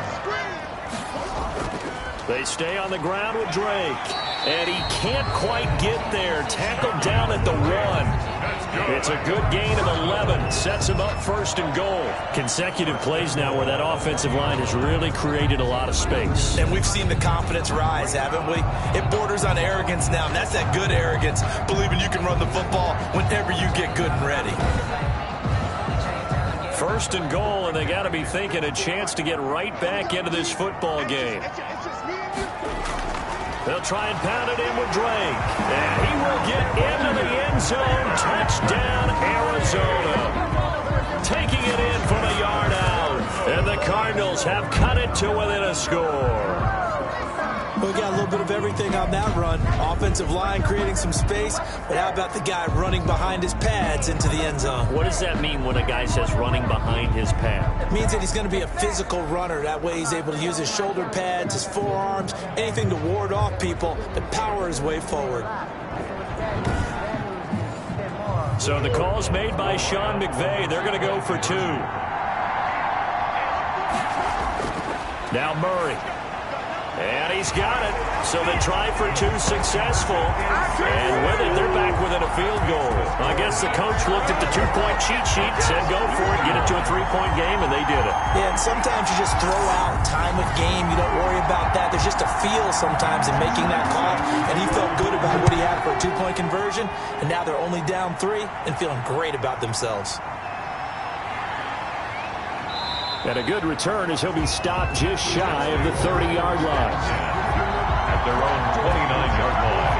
They stay on the ground with Drake. And he can't quite get there. Tackled down at the 1. It's a good gain of 11. Sets him up first and goal. Consecutive plays now where that offensive line has really created a lot of space. And we've seen the confidence rise, haven't we? It borders on arrogance now, and that's that good arrogance, believing you can run the football whenever you get good and ready. First and goal, and they got to be thinking a chance to get right back into this football game. They'll try and pound it in with Drake. And he will get into the end zone. Touchdown, Arizona. Taking it in from a yard out. And the Cardinals have cut it to within a score. We got a little bit of everything on that run. Offensive line creating some space, but how about the guy running behind his pads into the end zone? What does that mean when a guy says running behind his pad? It means that he's going to be a physical runner. That way he's able to use his shoulder pads, his forearms, anything to ward off people, but power his way forward. So the call's made by Sean McVay. They're going to go for 2. Now Murray. And he's got it. So they try for 2 successful. And with it, they're back within a field goal. I guess the coach looked at the 2-point cheat sheet and said, go for it, get it to a 3-point game, and they did it. Yeah, and sometimes you just throw out time of game. You don't worry about that. There's just a feel sometimes in making that call. And he felt good about what he had for a 2-point conversion. And now they're only down 3 and feeling great about themselves. And a good return as he'll be stopped just shy of the 30-yard line. At their own 29-yard line.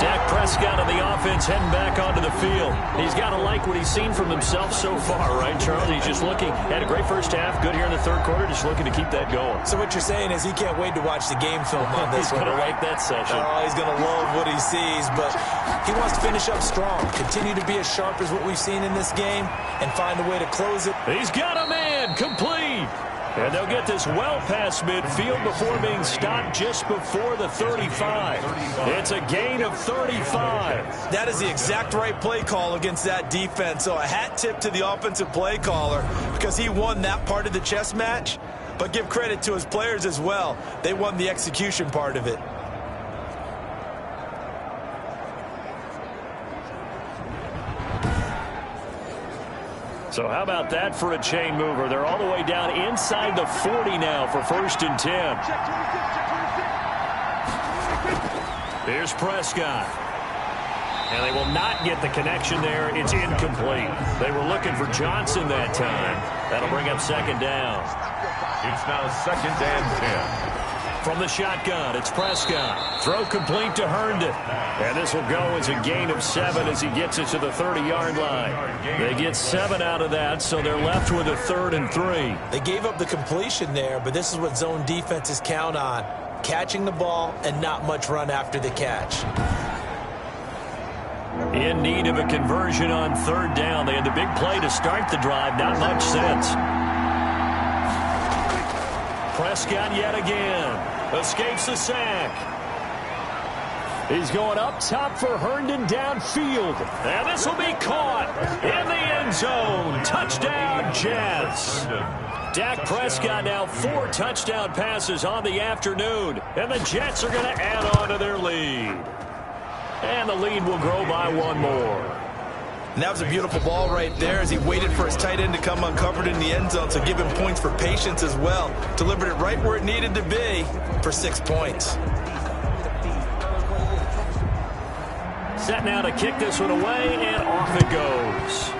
Dak Prescott of the offense heading back onto the field. He's got to like what he's seen from himself so far, right, Charles? He's just looking, had a great first half, good here in the third quarter, just looking to keep that going. So what you're saying is he can't wait to watch the game film on this one. He's going to like that session. Oh, he's going to love what he sees, but he wants to finish up strong, continue to be as sharp as what we've seen in this game, and find a way to close it. He's got a man, complete. And they'll get this well past midfield before being stopped just before the 35. It's a gain of 35. That is the exact right play call against that defense. So a hat tip to the offensive play caller because he won that part of the chess match. But give credit to his players as well. They won the execution part of it. So how about that for a chain mover? They're all the way down inside the 40 now for first and 10. Here's Prescott. And they will not get the connection there. It's incomplete. They were looking for Johnson that time. That'll bring up second down. It's now second and 10. From the shotgun, it's Prescott. Throw complete to Herndon. And this will go as a gain of 7 as he gets it to the 30-yard line. They get 7 out of that, so they're left with a 3rd and 3. They gave up the completion there, but this is what zone defenses count on. Catching the ball and not much run after the catch. In need of a conversion on 3rd down. They had the big play to start the drive. Not much sense. Prescott yet again. Escapes the sack. He's going up top for Herndon downfield. And this will be caught in the end zone. Touchdown, Jets. Dak Prescott now 4 touchdown passes on the afternoon. And the Jets are going to add on to their lead. And the lead will grow by 1 more. And that was a beautiful ball right there as he waited for his tight end to come uncovered in the end zone, so give him points for patience as well. Delivered it right where it needed to be for 6 points. Set now to kick this one away, and off it goes.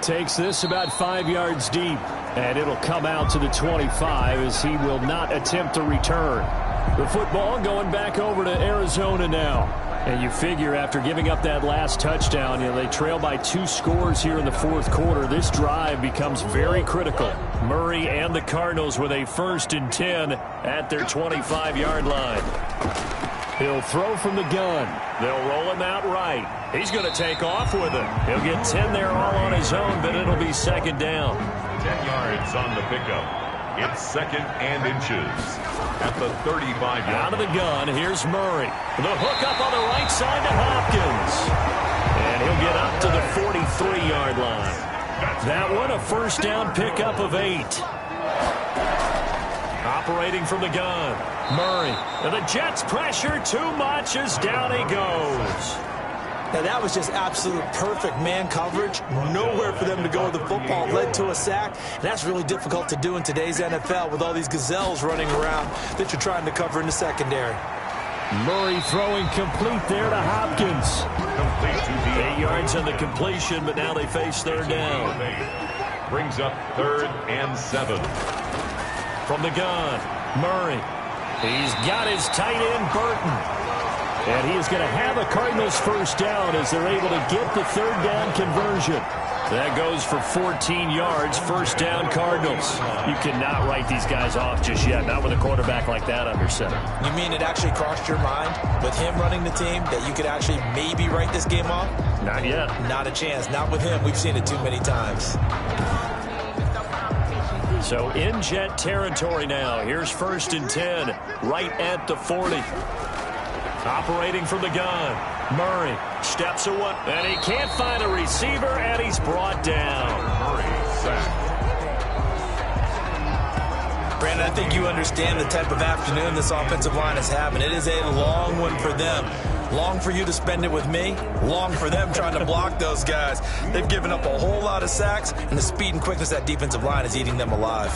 Takes this about 5 yards deep, and it'll come out to the 25 as he will not attempt to return. The football going back over to Arizona now. And you figure after giving up that last touchdown, they trail by 2 scores here in the 4th quarter. This drive becomes very critical. Murray and the Cardinals with a 1st and 10 at their 25-yard line. He'll throw from the gun. They'll roll him out right. He's going to take off with it. He'll get 10 there all on his own, but it'll be 2nd down. 10 yards on the pickup. It's 2nd and inches at the 35-yard line. Out of the gun, here's Murray. The hook up on the right side to Hopkins. And he'll get up to the 43-yard line. That one, a 1st down pickup of 8. Operating from the gun, Murray. And the Jets pressure too much as down he goes. Now, that was just absolute perfect man coverage. Nowhere for them to go with the football. Led to a sack. And that's really difficult to do in today's NFL with all these gazelles running around that you're trying to cover in the secondary. Murray throwing complete there to Hopkins. Complete to 8 yards on the completion, but now they face 3rd down. Brings up 3rd and 7. From the gun, Murray. He's got his tight end, Burton. And he is going to have a Cardinals 1st down as they're able to get the 3rd down conversion. That goes for 14 yards, 1st down Cardinals. You cannot write these guys off just yet, not with a quarterback like that under center. You mean it actually crossed your mind with him running the team that you could actually maybe write this game off? Not yet. Not a chance. Not with him. We've seen it too many times. So in Jet territory now. Here's 1st and 10 right at the 40. Operating from the gun, Murray steps away, and he can't find a receiver, and he's brought down. Murray sacked. Brandon, I think you understand the type of afternoon this offensive line is having. It is a long one for them. Long for you to spend it with me. Long for them trying to block those guys. They've given up a whole lot of sacks, and the speed and quickness of that defensive line is eating them alive.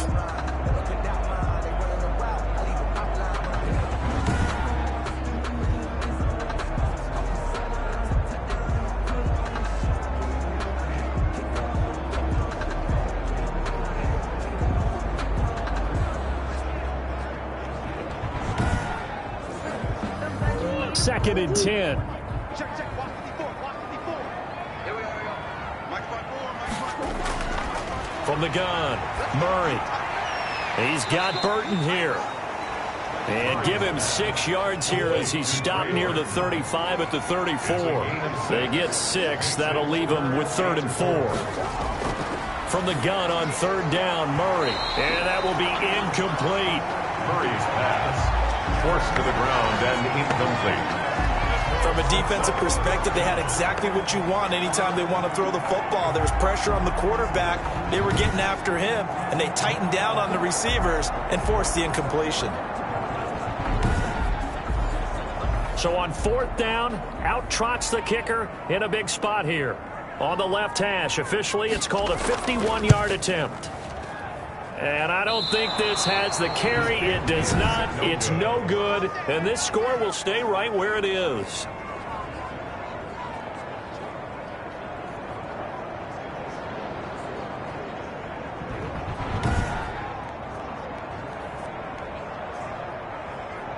Second and 10. From the gun, Murray. He's got Burton here. And give him 6 yards here as he's stopped near the 35 at the 34. They get 6. That'll leave them with 3rd and 4. From the gun on 3rd down, Murray. And that will be incomplete. Murray's pass forced to the ground and incomplete. From a defensive perspective, they had exactly what you want anytime they want to throw the football. There was pressure on the quarterback. They were getting after him, and they tightened down on the receivers and forced the incompletion. So on 4th down, out trots the kicker in a big spot here. On the left hash, officially it's called a 51-yard attempt. And I don't think this has the carry. It does not. It's no good. And this score will stay right where it is.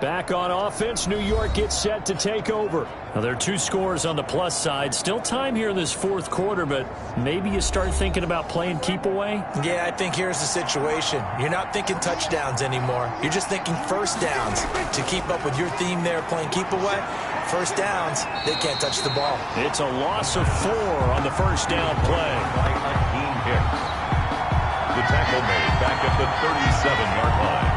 Back on offense, New York gets set to take over. Now, there are 2 scores on the plus side. Still time here in this fourth quarter, but maybe you start thinking about playing keep away? Yeah, I think here's the situation. You're not thinking touchdowns anymore. You're just thinking first downs. To keep up with your theme there, playing keep away, first downs, they can't touch the ball. It's a loss of 4 on the first down play. The tackle made back at the 37-yard line.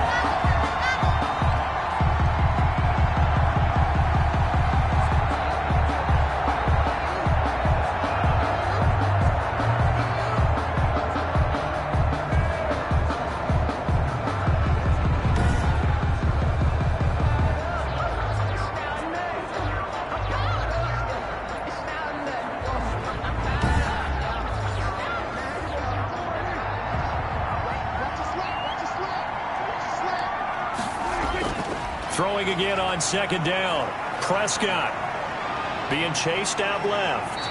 Throwing again on second down. Prescott being chased out left.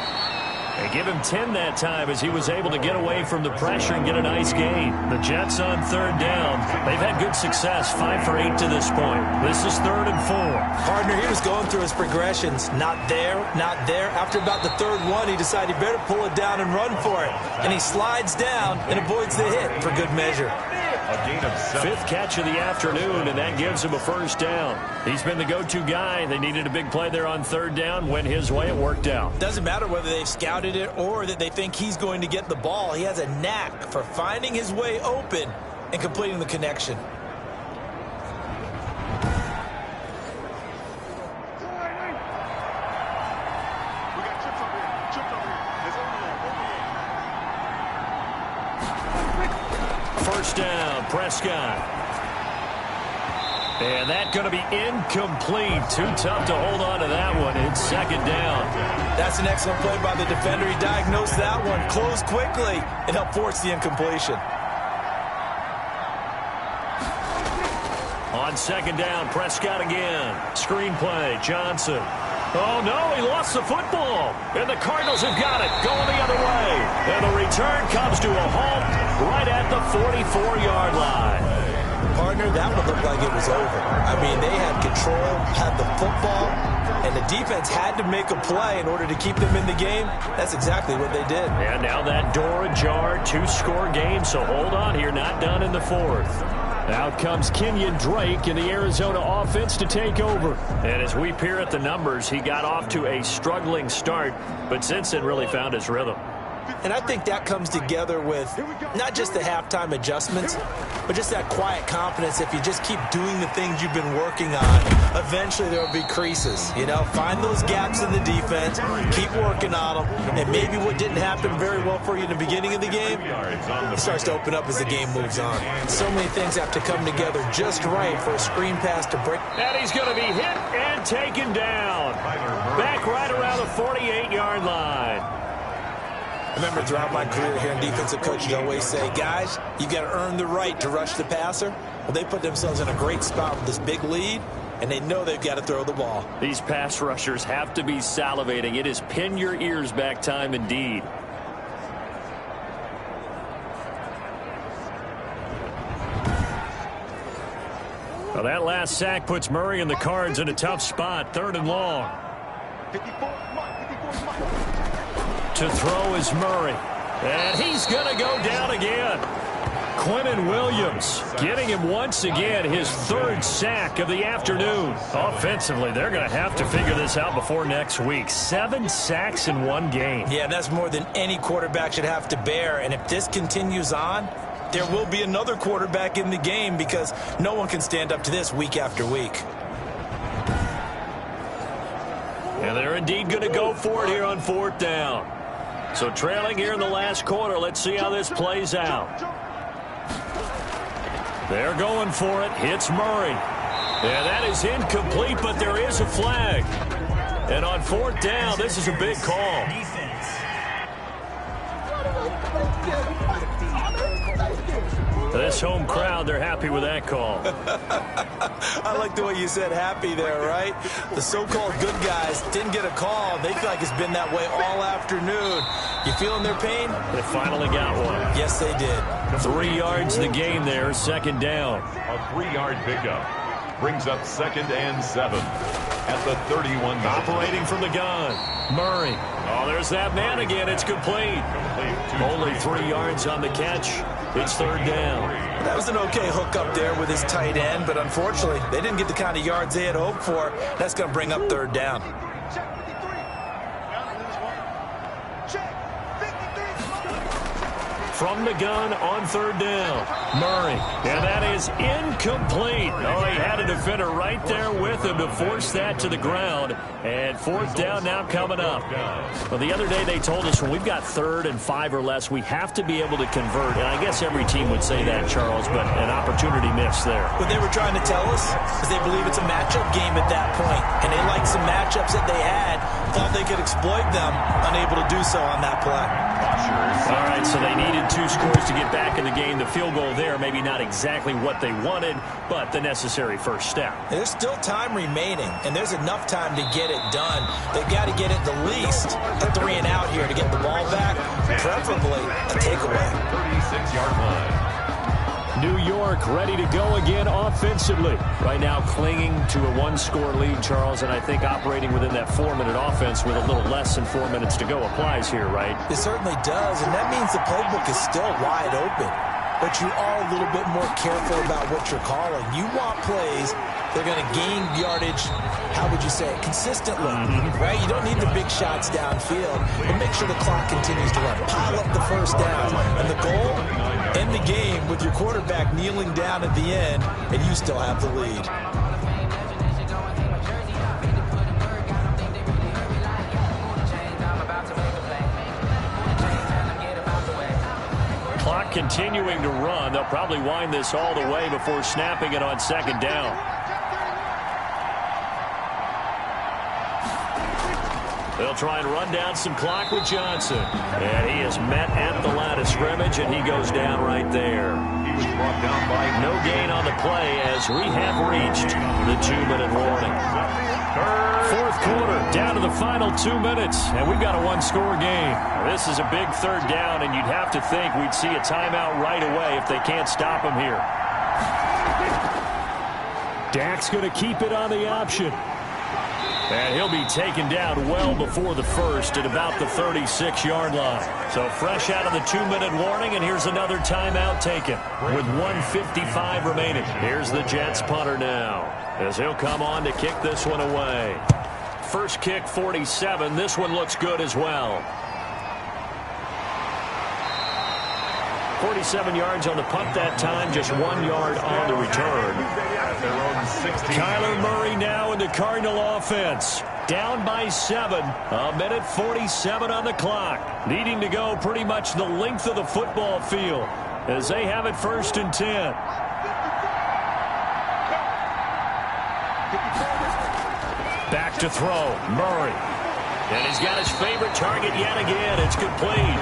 They give him 10 that time as he was able to get away from the pressure and get a nice gain. The Jets on third down. They've had good success, 5 for 8 to this point. This is 3rd and 4. Partner, he was going through his progressions. Not there, not there. After about the 3rd one, he decided he better pull it down and run for it. And he slides down and avoids the hit for good measure. A gain of 7. 5th catch of the afternoon, and that gives him a first down. He's been the go-to guy. They needed a big play there on third down. Went his way. It worked out. Doesn't matter whether they've scouted it or that they think he's going to get the ball. He has a knack for finding his way open and completing the connection. First down, Prescott. And that's going to be incomplete. Too tough to hold on to that one. It's second down. That's an excellent play by the defender. He diagnosed that one, closed quickly, and helped force the incompletion. On second down, Prescott again. Screen play, Johnson. Oh, no, he lost the football. And the Cardinals have got it, going the other way. And the return comes to a halt right at the 44-yard line. Partner, that one looked like it was over. I mean, they had control, had the football, and the defense had to make a play in order to keep them in the game. That's exactly what they did. And now that door ajar, 2-score game, so hold on here, not done in the 4th. Out comes Kenyon Drake in the Arizona offense to take over. And as we peer at the numbers, he got off to a struggling start, but since then really found his rhythm. And I think that comes together with not just the halftime adjustments, but just that quiet confidence. If you just keep doing the things you've been working on, eventually there will be creases. You know, find those gaps in the defense, keep working on them, and maybe what didn't happen very well for you in the beginning of the game, it starts to open up as the game moves on. So many things have to come together just right for a screen pass to break. And he's going to be hit and taken down. Back right around the 48-yard line. I remember throughout my career here in defensive coaching, I always say, guys, you've got to earn the right to rush the passer. Well, they put themselves in a great spot with this big lead, and they know they've got to throw the ball. These pass rushers have to be salivating. It is pin your ears back time indeed. Well, that last sack puts Murray and the Cards in a tough spot. 3rd and long. To throw is Murray. And he's going to go down again. Quentin Williams getting him once again, his 3rd sack of the afternoon. Offensively, they're going to have to figure this out before next week. 7 sacks in one game. Yeah, that's more than any quarterback should have to bear. And if this continues on, there will be another quarterback in the game because no one can stand up to this week after week. And they're indeed going to go for it here on 4th down. So trailing here in the last quarter, let's see how this plays out. They're going for it. Hits Murray. Yeah, that is incomplete, but there is a flag. And on 4th down, this is a big call. This home crowd, they're happy with that call. I like the way you said happy there, right? The so-called good guys didn't get a call. They feel like it's been that way all afternoon. You feeling their pain? They finally got one. Yes, they did. 3 yards the game there, 2nd down. A 3-yard pickup. brings up 2nd and 7 at the 31. Operating from the gun, Murray. Oh, there's that man again. It's complete. Only 3 yards on the catch. It's 3rd down. That was an okay hook up there with his tight end, but unfortunately, they didn't get the kind of yards they had hoped for. That's going to bring up 3rd down. From the gun on 3rd down, Murray. And that is incomplete. Oh, he had a defender right there with him to force that to the ground. And 4th down now coming up. Well, the other day they told us when we've got 3rd and 5 or less, we have to be able to convert. And I guess every team would say that, Charles, but an opportunity missed there. What they were trying to tell us is they believe it's a matchup game at that point. And they liked some matchups that they had, thought they could exploit them, unable to do so on that play. All right, so they needed 2 scores to get back in the game. The field goal there, maybe not exactly what they wanted, but the necessary first step. There's still time remaining, and there's enough time to get it done. They've got to get at the least a 3 and out here to get the ball back, preferably a takeaway. 36-yard line. New York ready to go again offensively. Right now clinging to a 1-score lead, Charles, and I think operating within that 4-minute offense with a little less than 4 minutes to go applies here, right? It certainly does, and that means the playbook is still wide open. But you are a little bit more careful about what you're calling. You want plays they're going to gain yardage, how would you say it, consistently, right? You don't need the big shots downfield, but make sure the clock continues to run. Pile up the first down. And the goal, end the game with your quarterback kneeling down at the end, and you still have the lead. Clock continuing to run. They'll probably wind this all the way before snapping it on 2nd down. They'll try and run down some clock with Johnson. And he is met at the line of scrimmage, and he goes down right there. He was brought down by no gain on the play as we have reached the 2-minute warning. 4th quarter, down to the final 2 minutes, and we've got a 1-score game. This is a big 3rd down, and you'd have to think we'd see a timeout right away if they can't stop him here. Dak's going to keep it on the option. And he'll be taken down well before the first at about the 36-yard line. So fresh out of the 2-minute warning, and here's another timeout taken with 1:55 remaining. Here's the Jets punter now as he'll come on to kick this one away. First kick, 47. This one looks good as well. 47 yards on the punt that time, just 1 yard on the return. Kyler Murray now in the Cardinal offense. Down by 7. 1:47 on the clock. Needing to go pretty much the length of the football field as they have it 1st and 10. Back to throw, Murray. And he's got his favorite target yet again. It's complete.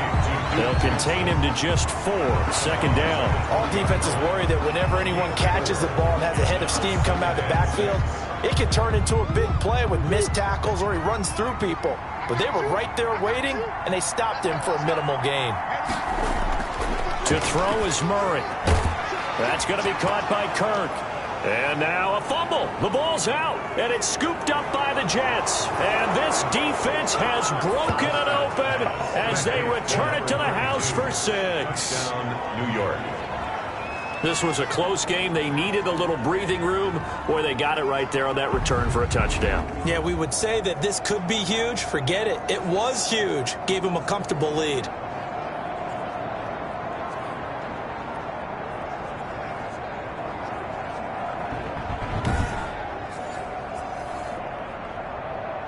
They'll contain him to just 4. 2nd down. All defenses worry that whenever anyone catches the ball and has a head of steam come out of the backfield, it can turn into a big play with missed tackles or he runs through people. But they were right there waiting, and they stopped him for a minimal gain. To throw is Murray. That's going to be caught by Kirk. And now a fumble. The ball's out, and it's scooped up by the Jets. And this defense has broken it open as they return it to the house for 6. Down New York. This was a close game. They needed a little breathing room. Boy, they got it right there on that return for a touchdown. Yeah, we would say that this could be huge. Forget it. It was huge. Gave them a comfortable lead.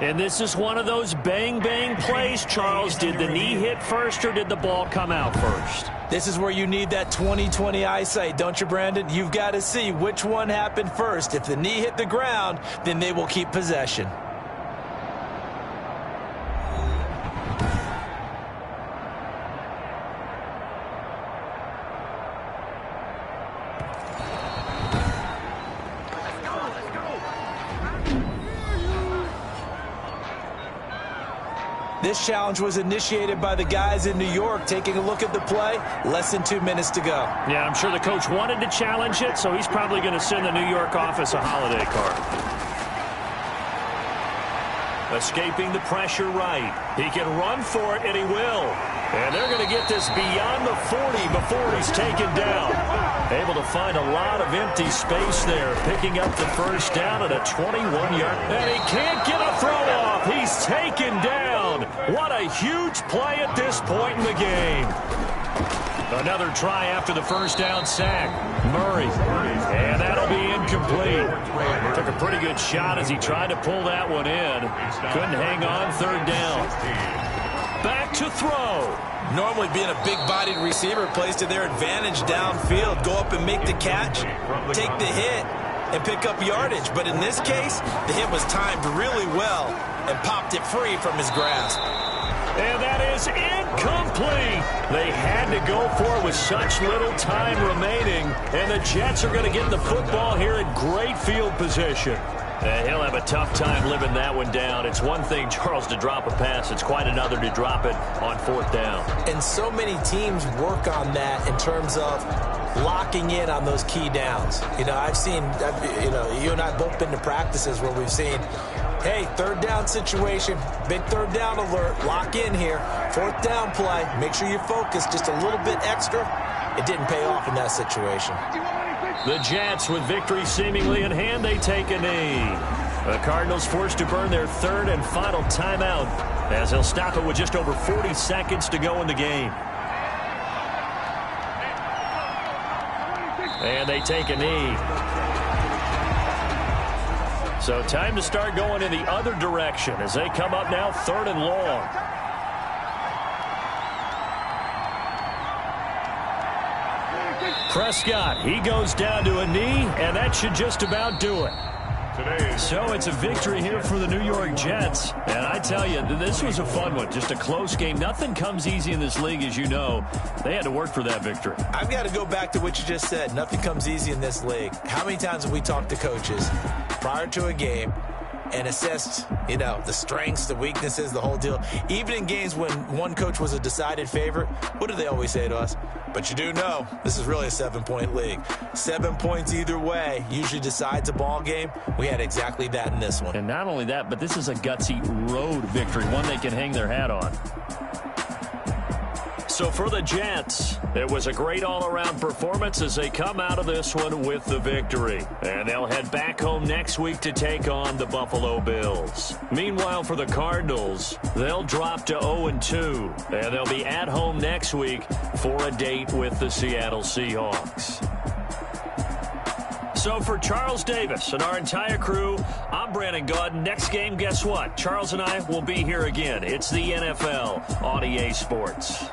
And this is one of those bang-bang plays, Charles. Did the knee hit first or did the ball come out first? This is where you need that 20/20 eyesight, don't you, Brandon? You've got to see which one happened first. If the knee hit the ground, then they will keep possession. This challenge was initiated by the guys in New York. Taking a look at the play, less than 2 minutes to go. Yeah, I'm sure the coach wanted to challenge it, so he's probably going to send the New York office a holiday card. Escaping the pressure right. He can run for it, and he will. And they're going to get this beyond the 40 before he's taken down. Able to find a lot of empty space there, picking up the first down at a 21-yard. And he can't get a throw off. He's taken down. What a huge play at this point in the game. Another try after the first down sack. Murray. And that'll be incomplete. Took a pretty good shot as he tried to pull that one in. Couldn't hang on, third down. Back to throw. Normally being a big-bodied receiver plays to their advantage downfield. Go up and make the catch, take the hit, and pick up yardage. But in this case, the hit was timed really well and popped it free from his grasp. And that is incomplete. They had to go for it with such little time remaining. And the Jets are going to get the football here in great field position. And he'll have a tough time living that one down. It's one thing, Charles, to drop a pass. It's quite another to drop it on fourth down. And so many teams work on that in terms of locking in on those key downs. You know, I've seen, you and I both been to practices where we've seen, hey, third down situation, big third down alert, lock in here, fourth down play, make sure you focus just a little bit extra. It didn't pay off in that situation. The Jets, with victory seemingly in hand, they take a knee. The Cardinals forced to burn their third and final timeout as they'll stop it with just over 40 seconds to go in the game. And they take a knee. So time to start going in the other direction as they come up now third and long. Prescott, he goes down to a knee, and that should just about do it. So it's a victory here for the New York Jets. And I tell you, this was a fun one. Just a close game. Nothing comes easy in this league, as you know. They had to work for that victory. I've got to go back to what you just said. Nothing comes easy in this league. How many times have we talked to coaches prior to a game and assessed, the strengths, the weaknesses, the whole deal? Even in games when one coach was a decided favorite, what do they always say to us? But you do know, this is really a 7-point league. 7 points either way usually decides a ball game. We had exactly that in this one. And not only that, but this is a gutsy road victory, one they can hang their hat on. So for the Jets, it was a great all-around performance as they come out of this one with the victory. And they'll head back home next week to take on the Buffalo Bills. Meanwhile, for the Cardinals, they'll drop to 0-2. And they'll be at home next week for a date with the Seattle Seahawks. So for Charles Davis and our entire crew, I'm Brandon Gaudin. Next game, guess what? Charles and I will be here again. It's the NFL on EA Sports.